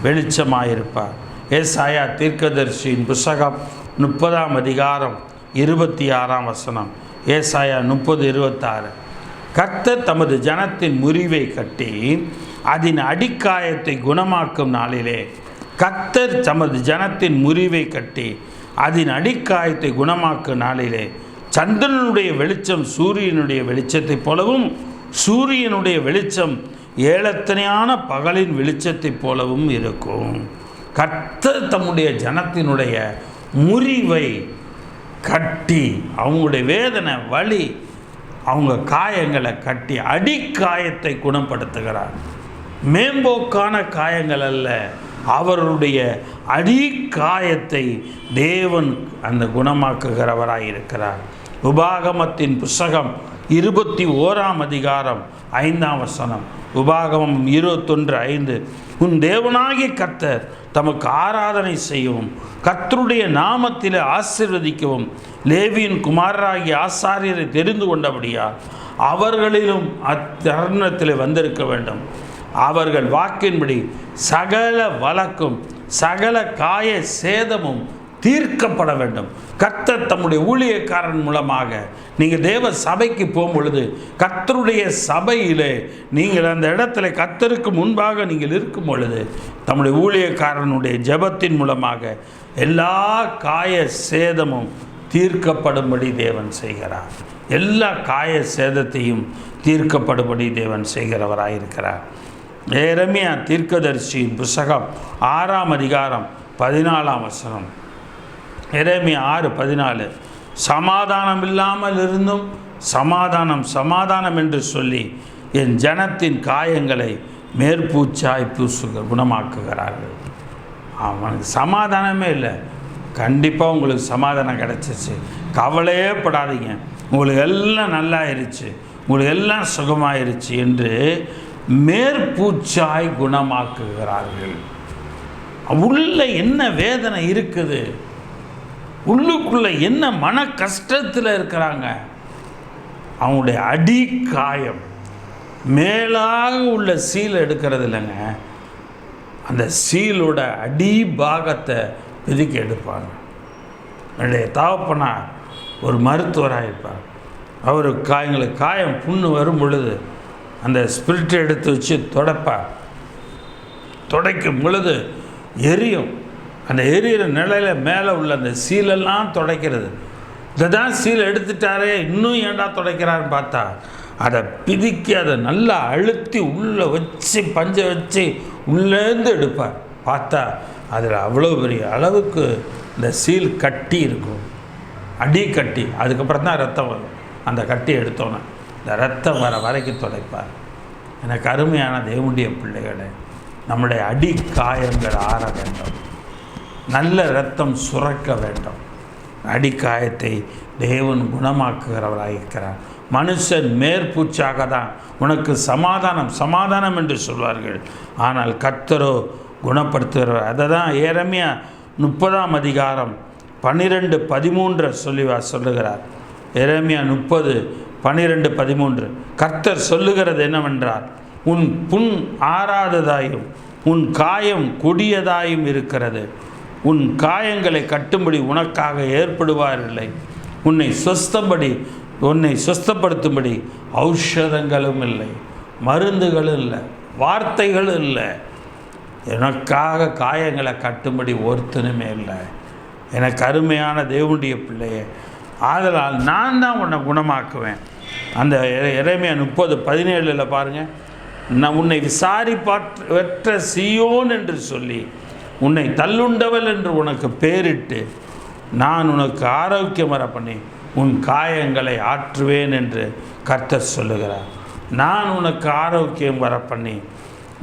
வெளிச்சமாயிருப்பார். ஏசாயா தீர்க்கதரிசியின் புஸ்தகம் 30ஆம் அதிகாரம் 26ஆம் வசனம். ஏசாயா 30:26. கர்த்தர் தமது ஜனத்தின் முறிவை கட்டி அதன் அடிக்காயத்தை குணமாக்கும் நாளிலே, கர்த்தர் தமது ஜனத்தின் முறிவை கட்டி அதன் அடிக்காயத்தை குணமாக்கும் நாளிலே சந்திரனுடைய வெளிச்சம் சூரியனுடைய வெளிச்சத்தைப் போலவும், சூரியனுடைய வெளிச்சம் ஏலத்தனையான பகலின் வெளிச்சத்தைப் போலவும் இருக்கும். கர்த்தர் தம்முடைய ஜனத்தினுடைய முறிவை கட்டி, அவங்களுடைய வேதனை, வலி, அவங்க காயங்களை கட்டி அடிக்காயத்தை குணப்படுத்துகிறார். மேம்போக்கான காயங்கள் அல்ல, அவருடைய அடிக்காயத்தை தேவன் அந்த குணமாக்குகிறவராக இருக்கிறார். உபாகமத்தின் புஸ்தகம் 21ஆம் அதிகாரம் 5ஆம் வசனம். உபாகமம் 21:5. உன் தேவனாகிய கர்த்தர் தமக்கு ஆராதனை செய்யவும் கர்த்தருடைய நாமத்திலே ஆசீர்வதிக்கவும் லேவியின் குமாரராகிய ஆசாரியரை தெரிந்து கொண்டபடியால் அவர்களிலும் அத்தருணத்தில் வந்திருக்க வேண்டும். அவர்கள் வாக்கின்படி சகல வழக்கும் சகல காய சேதமும் தீர்க்கப்பட வேண்டும். கர்த்தர் தம்முடைய ஊழியக்காரன் மூலமாக நீங்கள் தேவ சபைக்கு போகும் பொழுது, கர்த்தருடைய சபையிலே நீங்கள் அந்த இடத்துல கர்த்தருக்கு முன்பாக நீங்கள் இருக்கும் பொழுது, தம்முடைய ஊழியக்காரனுடைய ஜெபத்தின் மூலமாக எல்லா காய சேதமும் தீர்க்கப்படும்படி தேவன் செய்கிறார். எல்லா காய சேதத்தையும் தீர்க்கப்படும்படி தேவன் செய்கிறவராயிருக்கிறார். எரேமியா தீர்க்கதரிசியின் புஸ்தகம் 6ஆம் அதிகாரம் 14ஆம் வசனம். எரேமியா 6:14. சமாதானம் இல்லாமல் இருந்தும் சமாதானம் சமாதானம் என்று சொல்லி என் ஜனத்தின் காயங்களை மேற்பூச்சாய் குணமாக்குகிறார்கள். அவனுக்கு சமாதானமே இல்லை. கண்டிப்பாக உங்களுக்கு சமாதானம் கிடச்சிச்சு, கவலையே படாதீங்க, உங்களுக்கு எல்லாம் நல்லாயிருச்சு, உங்களுக்கு எல்லாம் சுகமாயிருச்சு என்று மேற்பூச்சாய் குணமாக்குகிறார்கள். உள்ள என்ன வேதனை இருக்குது, உள்ளுக்குள்ளே என்ன மன கஷ்டத்தில் இருக்கிறாங்க, அவங்களுடைய அடி காயம் மேலாக உள்ள சீல் எடுக்கிறது இல்லைங்க, அந்த சீலோட அடி பாகத்தை பிதுக்கி எடுப்பாங்க. என்னுடைய தகப்பனார் ஒரு மருத்துவராக இருப்பார். அவர் எங்களுக்கு காயம் புண்ணு வரும் பொழுது அந்த ஸ்பிரிட்டை எடுத்து வச்சு துடைக்கும் பொழுது எரியும். அந்த எரியிற நிலையில் மேலே உள்ள அந்த சீலெல்லாம் துடைக்கிறது. இதை தான் சீல் எடுத்துட்டாரே, இன்னும் ஏண்டா துடைக்கிறான்னு பார்த்தா அதை பிதுக்கி அதை நல்லா அழுத்தி உள்ளே வச்சு பஞ்சை வச்சு உள்ளேருந்து எடுப்பார். பார்த்தா அதில் அவ்வளோ பெரிய அளவுக்கு இந்த சீல் கட்டி இருக்கும், அடி கட்டி. அதுக்கப்புறம் தான் ரத்தம் வரும். அந்த கட்டி எடுத்தோன்னே இந்த ரத்தம் வர வரைக்கும் துடைப்பார். எனக்கு அருமையான தேவனுடைய பிள்ளைகளை, நம்முடைய அடி காயங்கள் ஆற வேண்டும், நல்ல இரத்தம் சுரக்க வேண்டும். அடிக்காயத்தை தேவன் குணமாக்குகிறவராயிருக்கிறார். மனுஷன் மேற்பூச்சாக தான் உனக்கு சமாதானம் சமாதானம் என்று சொல்வார்கள், ஆனால் கர்த்தரோ குணப்படுத்துகிறவர். அதை தான் எரேமியா 30ஆம் அதிகாரம் 12-13 சொல்லுகிறார். எரேமியா 30:12-13 கர்த்தர் சொல்லுகிறது என்னவென்றால், உன் புண் ஆறாததாயும் உன் காயம் கொடியதாயும் இருக்கிறது. உன் காயங்களை கட்டும்படி உனக்காக ஏற்படுவாரில்லை. உன்னை சொஸ்தப்படுத்தும்படி ஔஷதங்களும் இல்லை, மருந்துகளும் இல்லை, வார்த்தைகளும் இல்லை. எனக்காக காயங்களை கட்டும்படி ஒருத்தனுமே இல்லை. எனக்கு அருமையான தேவனுடைய பிள்ளையே, ஆதலால் நான் தான் உன்னை குணமாக்குவேன். அந்த எரேமியா 30:17 பாருங்கள், நான் உன்னை விசாரிப்பற்ற சீயோன் என்று சொல்லி உன்னை தள்ளுண்டவள் என்று உனக்கு பேரிட்டு நான் உனக்கு ஆரோக்கியம் வர பண்ணி உன் காயங்களை ஆற்றுவேன் என்று கர்த்தர் சொல்லுகிறார். நான் உனக்கு ஆரோக்கியம் வர பண்ணி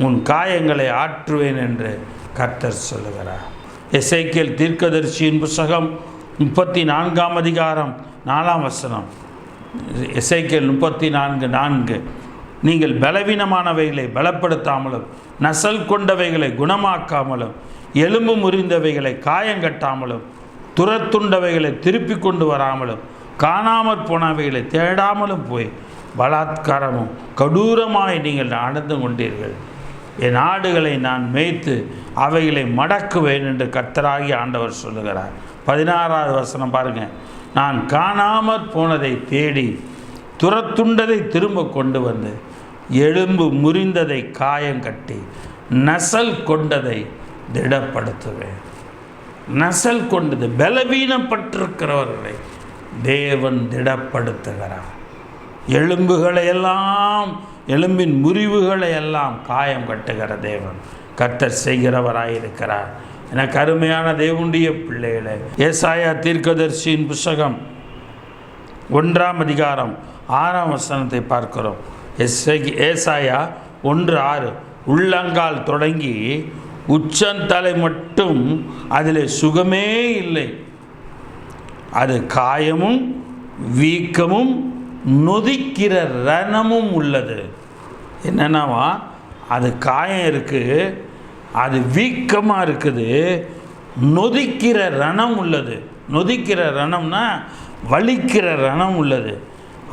உன் காயங்களை ஆற்றுவேன் என்று கர்த்தர் சொல்லுகிறார். எசேக்கியேல் தீர்க்கதரிசியின் புஸ்தகம் 34ஆம் அதிகாரம் 4ஆம் வசனம். எசேக்கியேல் 34:4 நீங்கள் பலவீனமானவைகளை பலப்படுத்தாமலும் நசல் கொண்டவைகளை குணமாக்காமலும் எலும்பு முறிந்தவைகளை காயங்கட்டாமலும் துரத்துண்டவைகளை திருப்பி கொண்டு வராமலும் காணாமற் போனவைகளை தேடாமலும் போய் பலாத்காரமும் கடூரமாய் நீங்கள் நடந்து கொண்டீர்கள். என் ஆடுகளை நான் மேய்த்து அவைகளை மடக்குவேன் என்று கர்த்தராகிய ஆண்டவர் சொல்லுகிறார். 16ஆவது வசனம் பாருங்கள், நான் காணாமற் போனதை தேடி துரத்துண்டதை திரும்ப கொண்டு வந்து எலும்பு முறிந்ததை காயங்கட்டி நசல் கொண்டதை திடப்படுத்துவேன். நசல் கொண்டது பலவீனப்பட்டிருக்கிறவர்களை தேவன் திடப்படுத்துகிறார். எலும்புகளையெல்லாம், எலும்பின் முறிவுகளை எல்லாம் காயம் கட்டுகிற தேவன் கர்த்தர் செய்கிறவராயிருக்கிறார். எனக்கு அருமையான தேவனுடைய பிள்ளைகளே, ஏசாயா தீர்க்கதரிசியின் புஸ்தகம் 1ஆம் அதிகாரம் 6ஆம் வசனத்தை பார்க்கிறோம். ஏசாயா 1:6 உள்ளங்கால் தொடங்கி உச்சந்தலை மட்டும் அதில் சுகமே இல்லை, அது காயமும் வீக்கமும் நொதிக்கிற ரணமும் உள்ளது. என்னென்னவா, அது காயம் இருக்குது, அது வீக்கமாக இருக்குது, நொதிக்கிற ரணம் உள்ளது. நொதிக்கிற ரணம்னா வலிக்கிற ரணம் உள்ளது.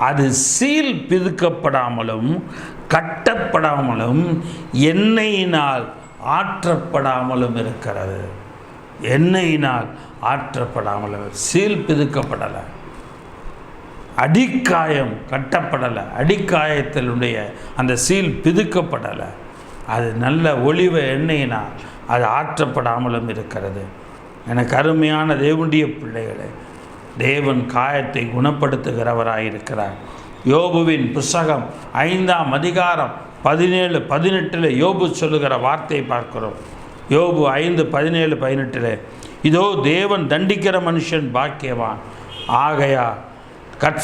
அது சீல் பிதுக்கப்படாமலும் கட்டப்படாமலும் எண்ணெயினால் ஆற்றப்படாமலும் இருக்கிறது. எண்ணெயினால் ஆற்றப்படாமலும், சீல் பிதுக்கப்படலை, அடிக்காயம் கட்டப்படலை, அடிக்காயத்தினுடைய அந்த சீல் பிதுக்கப்படலை, அது நல்ல ஒளிவ எண்ணெயினால் அது ஆற்றப்படாமலும் இருக்கிறது. எனக்கு அருமையான தேவனுடைய பிள்ளைகளே, தேவன் காயத்தை குணப்படுத்துகிறவராயிருக்கிறார். யோபுவின் புஸ்தகம் 5ஆம் அதிகாரம் 17-18 யோபு சொல்லுகிற வார்த்தையை பார்க்கிறோம். யோபு 5:17-18 இதோ தேவன் தண்டிக்கிற மனுஷன் பாக்கியவான், ஆகையா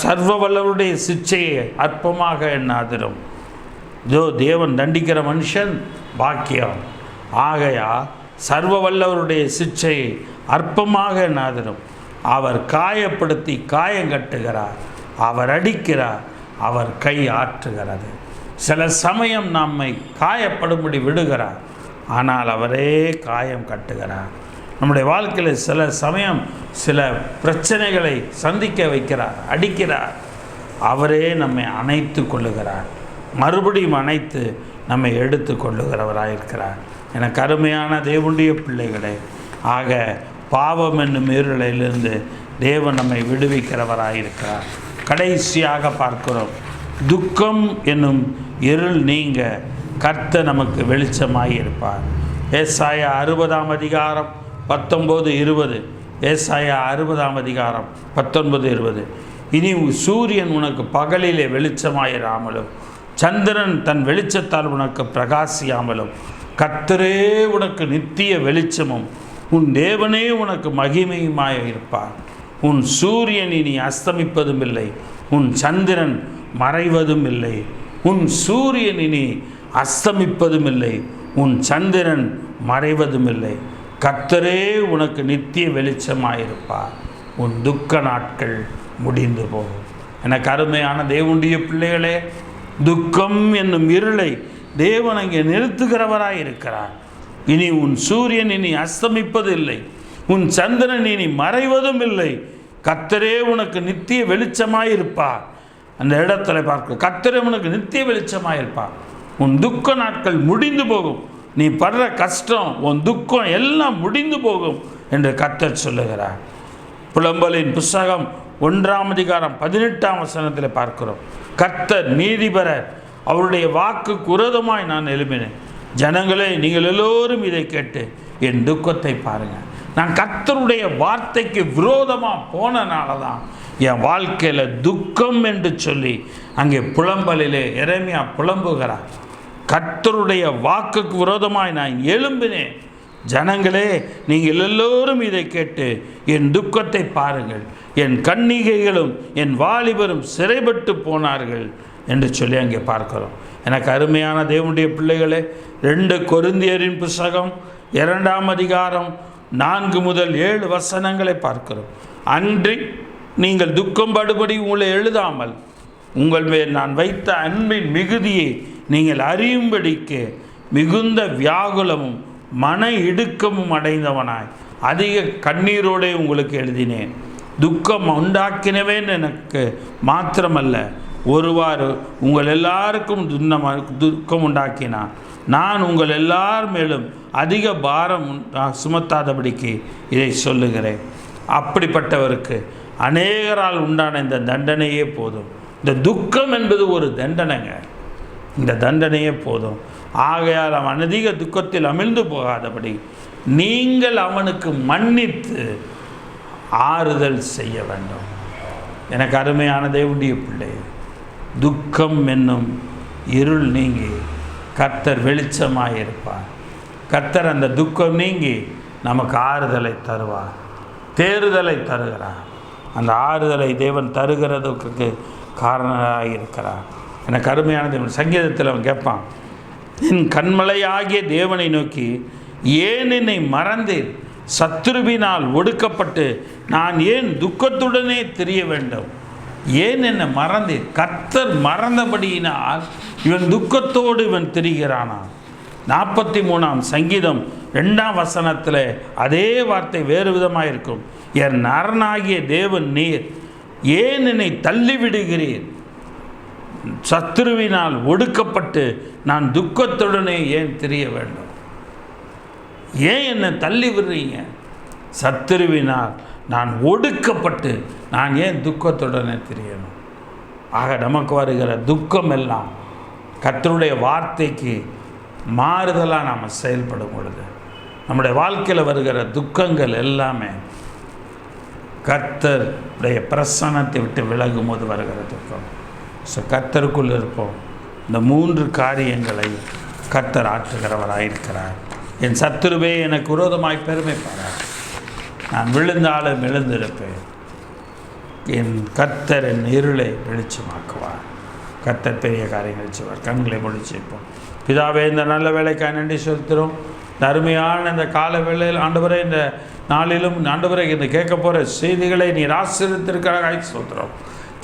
சர்வ வல்லவருடைய சிச்சையை அற்பமாக எண்ணாதிரும். இதோ தேவன் தண்டிக்கிற மனுஷன் பாக்கியம், ஆகையா சர்வ வல்லவருடைய சிச்சையை அற்பமாக எண்ணாதிரும். அவர் காயப்படுத்தி காயங்கட்டுகிறார், அவர் அடிக்கிறார், அவர் கை ஆற்றுகிறது. சில சமயம் நம்மை காயப்படும்படி விடுகிறார், ஆனால் அவரே காயம் கட்டுகிறார். நம்முடைய வாழ்க்கையில் சில சமயம் சில பிரச்சனைகளை சந்திக்க வைக்கிறார், அடிக்கிறார், அவரே நம்மை அணைத்து கொள்ளுகிறார், மறுபடியும் அணைத்து நம்மை எடுத்து கொள்ளுகிறவராயிருக்கிறார். எனக்கு அருமையான தேவனுடைய பிள்ளைகளே, ஆக பாவம் என்னும் இருளிலிருந்து தேவன் நம்மை விடுவிக்கிறவராயிருக்கிறார். கடைசியாக பார்க்கிறோம், துக்கம் என்னும் இருள் நீங்க கர்த்தர் நமக்கு வெளிச்சமாயிருப்பார். ஏசாயா 60ஆம் அதிகாரம் 19-20 ஏசாயா 60ஆம் அதிகாரம் 19-20 இனி சூரியன் உனக்கு பகலிலே வெளிச்சமாயிராமலும் சந்திரன் தன் வெளிச்சத்தால் உனக்கு பிரகாசியாமலும் கர்த்தரே உனக்கு நித்திய வெளிச்சமும் உன் தேவனே உனக்கு மகிமையுமாய் இருப்பார். உன் சூரியன் இனி அஸ்தமிப்பதும் இல்லை, உன் சந்திரன் மறைவதும் இல்லை. உன் சூரியன் இனி அஸ்தமிப்பதும் இல்லை, உன் சந்திரன் மறைவதும் இல்லை. கர்த்தரே உனக்கு நித்திய வெளிச்சமாயிருப்பார். உன் துக்க நாட்கள் முடிந்து போகும். எனக்கு அருமையான தேவனுடைய பிள்ளைகளே, துக்கம் என்னும் இருளை தேவன் அங்கே நிறுத்துகிறவராயிருக்கிறார். இனி உன் சூரியன் இனி அஸ்தமிப்பது இல்லை, உன் சந்திரன் இனி மறைவதும் இல்லை. கர்த்தரே உனக்கு நித்திய வெளிச்சமாயிருப்பார். அந்த இடத்துல பார்க்க கர்த்தரே உனக்கு நித்திய வெளிச்சமாயிருப்பார். உன் துக்க நாட்கள் முடிந்து போகும். நீ படுற கஷ்டம், உன் துக்கம் எல்லாம் முடிந்து போகும் என்று கர்த்தர் சொல்லுகிறார். புலம்பலின் புஸ்தகம் 1ஆம் அதிகாரம் 18ஆம் வசனத்தில் பார்க்கிறோம், கர்த்தர் நீதிபரர், அவருடைய வாக்குக்கு விரோதமாய் நான் எழுப்பினேன். ஜனங்களே, நீங்கள் எல்லோரும் இதை கேட்டு என் துக்கத்தை பாருங்கள். நான் கர்த்தருடைய வார்த்தைக்கு விரோதமாக போனனால தான் என் வாழ்க்கையில் துக்கம் என்று சொல்லி அங்கே புலம்பலிலே எரேமியா புலம்புகிறார். கர்த்தருடைய வாக்குக்கு விரோதமாய் நான் எழும்பினேன். ஜனங்களே, நீங்கள் எல்லோரும் இதை கேட்டு என் துக்கத்தை பாருங்கள். என் கன்னிகைகளும் என் வாலிபரும் சிறைப்பட்டு போனார்கள் என்று சொல்லி அங்கே பார்க்கிறோம். எனக்கு அருமையான தேவனுடைய பிள்ளைகளே, 2 கொரிந்தியரின் புஸ்தகம் 2ஆம் அதிகாரம் 4-7 வசனங்களை பார்க்கிறோம். அன்றி நீங்கள் துக்கம் படுபடி உங்களை எழுதாமல் உங்கள் மேல் நான் வைத்த அன்பின் மிகுதியை நீங்கள் அறியும்படிக்கு மிகுந்த வியாகுலமும் மன இடுக்கமும் அடைந்தவனாய் அதிக கண்ணீரோடு உங்களுக்கு எழுதினேன். துக்கம் உண்டாக்கினவேன் எனக்கு மாத்திரமல்ல, ஒருவாறு உங்கள் எல்லாருக்கும் துக்கம் உண்டாக்கினான். நான் உங்கள் எல்லார் மேலும் அதிக பாரம் சுமத்தாதபடிக்கு இதை சொல்லுகிறேன். அப்படிப்பட்டவருக்கு அநேகரால் உண்டான இந்த தண்டனையே போதும். இந்த துக்கம் என்பது ஒரு தண்டனைங்க, இந்த தண்டனையே போதும். ஆகையால் அவன் அதிக துக்கத்தில் அமிழ்ந்து போகாதபடி நீங்கள் அவனுக்கு மன்னித்து ஆறுதல் செய்ய வேண்டும். எனக்கு அருமையான தேவனுடைய பிள்ளை, துக்கம் என்னும் இருள் நீங்கி கர்த்தர் வெளிச்சமாயிருப்பார். கர்த்தர் அந்த துக்கம் நீங்கி நமக்கு ஆறுதலை தருவார், தேறுதலை தருகிறார். அந்த ஆறுதலை தேவன் தருகிறதுக்கு காரணராக இருக்கிறார். எனக்கு அருமையான தேவன் சங்கீதத்தில் அவன் கேட்பான், என் கண்மலையாகிய தேவனை நோக்கி ஏன் என்னை மறந்தேன்? சத்துருவினால் ஒடுக்கப்பட்டு நான் ஏன் துக்கத்துடனே தெரிய வேண்டும்? ஏன் என்னை மறந்தேன்? கர்த்தர் மறந்தபடியினால் இவன் துக்கத்தோடு இவன் திரிகிறானா? 43ஆம் சங்கீதம் 2ஆம் வசனத்தில் அதே வார்த்தை வேறு விதமாக இருக்கும். என் அரணாகிய தேவன் நீர், ஏன் என்னை தள்ளிவிடுகிறீர்? சத்துருவினால் ஒடுக்கப்பட்டு நான் துக்கத்துடனே ஏன் தெரிய வேண்டும்? ஏன் என்னை தள்ளி விடுறீங்க? சத்துருவினால் நான் ஒடுக்கப்பட்டு நான் ஏன் துக்கத்துடனே தெரியணும்? ஆக நமக்கு வருகிற துக்கம் எல்லாம் கர்த்தருடைய வார்த்தைக்கு மாறுதலாக நாம் செயல்படும் பொழுது நம்முடைய வாழ்க்கையில் வருகிற துக்கங்கள் எல்லாமே கர்த்தருடைய பிரசன்னத்தை விட்டு விலகும் போது வருகிற துக்கம். ஸோ கர்த்தருக்குள் இருப்போம். இந்த 3 காரியங்களை கர்த்தர் ஆற்றுகிறவராயிருக்கிறார். என் சத்துருவே எனக்கு விரோதமாய் பெருமைப்பாரார். நான் விழுந்தாலும் எழுந்திருப்பேன். என் கர்த்தர் என் இருளை வெளிச்சமாக்குவார். கர்த்தர் பெரிய காரியங்களை செய்வார். கண்களை முடிச்சிருப்போம். பிதாவே, இந்த நல்ல வேலைக்காக நன்றி செலுத்துகிறோம். இந்த அருமையான இந்த கால வேளையில் ஆண்டவரே, இந்த நாளிலும் ஆண்டவரே, இந்த கேட்க போகிற செய்திகளை நீர் ஆசீர்வதித்திருக்கிறதாக ஸ்தோத்திரம்.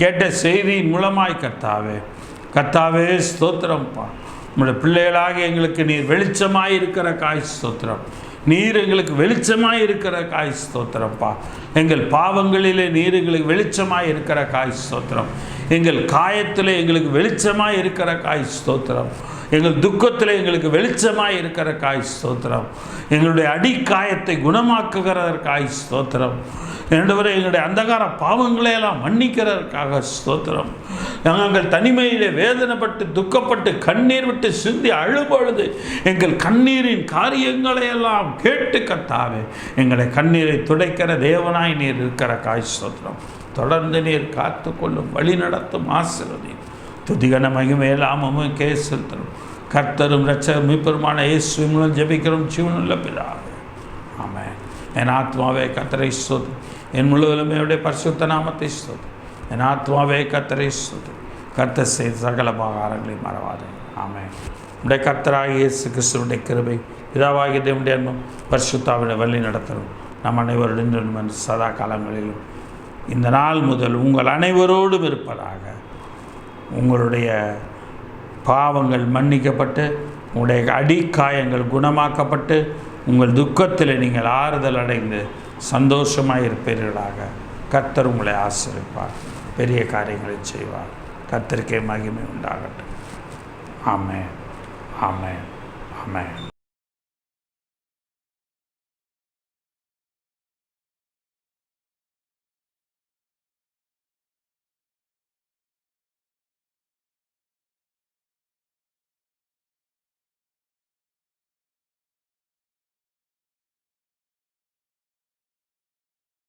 கேட்ட செய்தி மூலமாய் கர்த்தாவே ஸ்தோத்திரம்ப்பா. உங்களுடைய பிள்ளைகளாக எங்களுக்கு நீர் வெளிச்சமாய் இருக்கிற காய் ஸ்தோத்திரம். நீர் எங்களுக்கு வெளிச்சமாய் இருக்கிற காய் ஸ்தோத்திரம்ப்பா. எங்கள் பாவங்களிலே நீர் எங்களுக்கு வெளிச்சமாய் இருக்கிற காய் ஸ்தோத்திரம். எங்கள் காயத்தில் எங்களுக்கு வெளிச்சமாய் இருக்கிற காய் ஸ்தோத்திரம். எங்கள் துக்கத்தில் எங்களுக்கு வெளிச்சமாய் இருக்கிற காய் ஸ்தோத்திரம். எங்களுடைய அடிக்காயத்தை குணமாக்குகிறதற்காய் ஸ்தோத்திரம். ஆண்டவரே, எங்களுடைய அந்தகார பாவங்களையெல்லாம் மன்னிக்கிறதற்காக ஸ்தோத்திரம். நாங்கள் தனிமையிலே வேதனைப்பட்டு துக்கப்பட்டு கண்ணீர் விட்டு சிந்தி அழுபொழுது எங்கள் கண்ணீரின் காரியங்களையெல்லாம் கேட்டு கர்த்தாவே, எங்களை கண்ணீரை துடைக்கிற தேவனாய் நீர் இருக்கிற காய் ஸ்தோத்திரம். தொடர்ந்து நீர் காத்து கொள்ளும், வழி நடத்தும், ஆசீர்வதியும். துதிகன மகிமையெல்லாம் செலுத்தணும். கர்த்தரும் இரட்சகரும் மீட்பருமான இயேசுவின் மூலம் ஜெபிக்கிறோம் ஜீவனுள்ள பிதாவே, ஆமென். என் ஆத்மாவே கர்த்தரை ஸ்தோத்திரி, என் முழுவதுமே பரிசுத்த நாமத்தை ஸ்தோத்திரி. என் ஆத்மாவே கர்த்தரை ஸ்தோத்திரி. கர்த்தர் செய்த சகல உபகாரங்களை மறவாதே, ஆமென். உடைய கர்த்தராகிய இயேசு கிறிஸ்துவினுடைய கிருபை, பிதாவாகிய தேவனுடைய அன்பும் பரிசுத்தாவினை வழி நடத்தணும் நம் அனைவருடன் சதா காலங்களிலும் இந்த நாள் முதல் உங்கள் அனைவரோடும் இருப்பதாக. உங்களுடைய பாவங்கள் மன்னிக்கப்பட்டு, உங்களுடைய அடிக்காயங்கள் குணமாக்கப்பட்டு, உங்கள் துக்கத்தில் நீங்கள் ஆறுதல் அடைந்து சந்தோஷமாக இருப்பீர்களாக. கர்த்தர் உங்களை ஆசீர்வதிப்பார், பெரிய காரியங்களை செய்வார். கர்த்தருக்கே மகிமை உண்டாகட்டும். ஆமென், ஆமென், ஆமென்.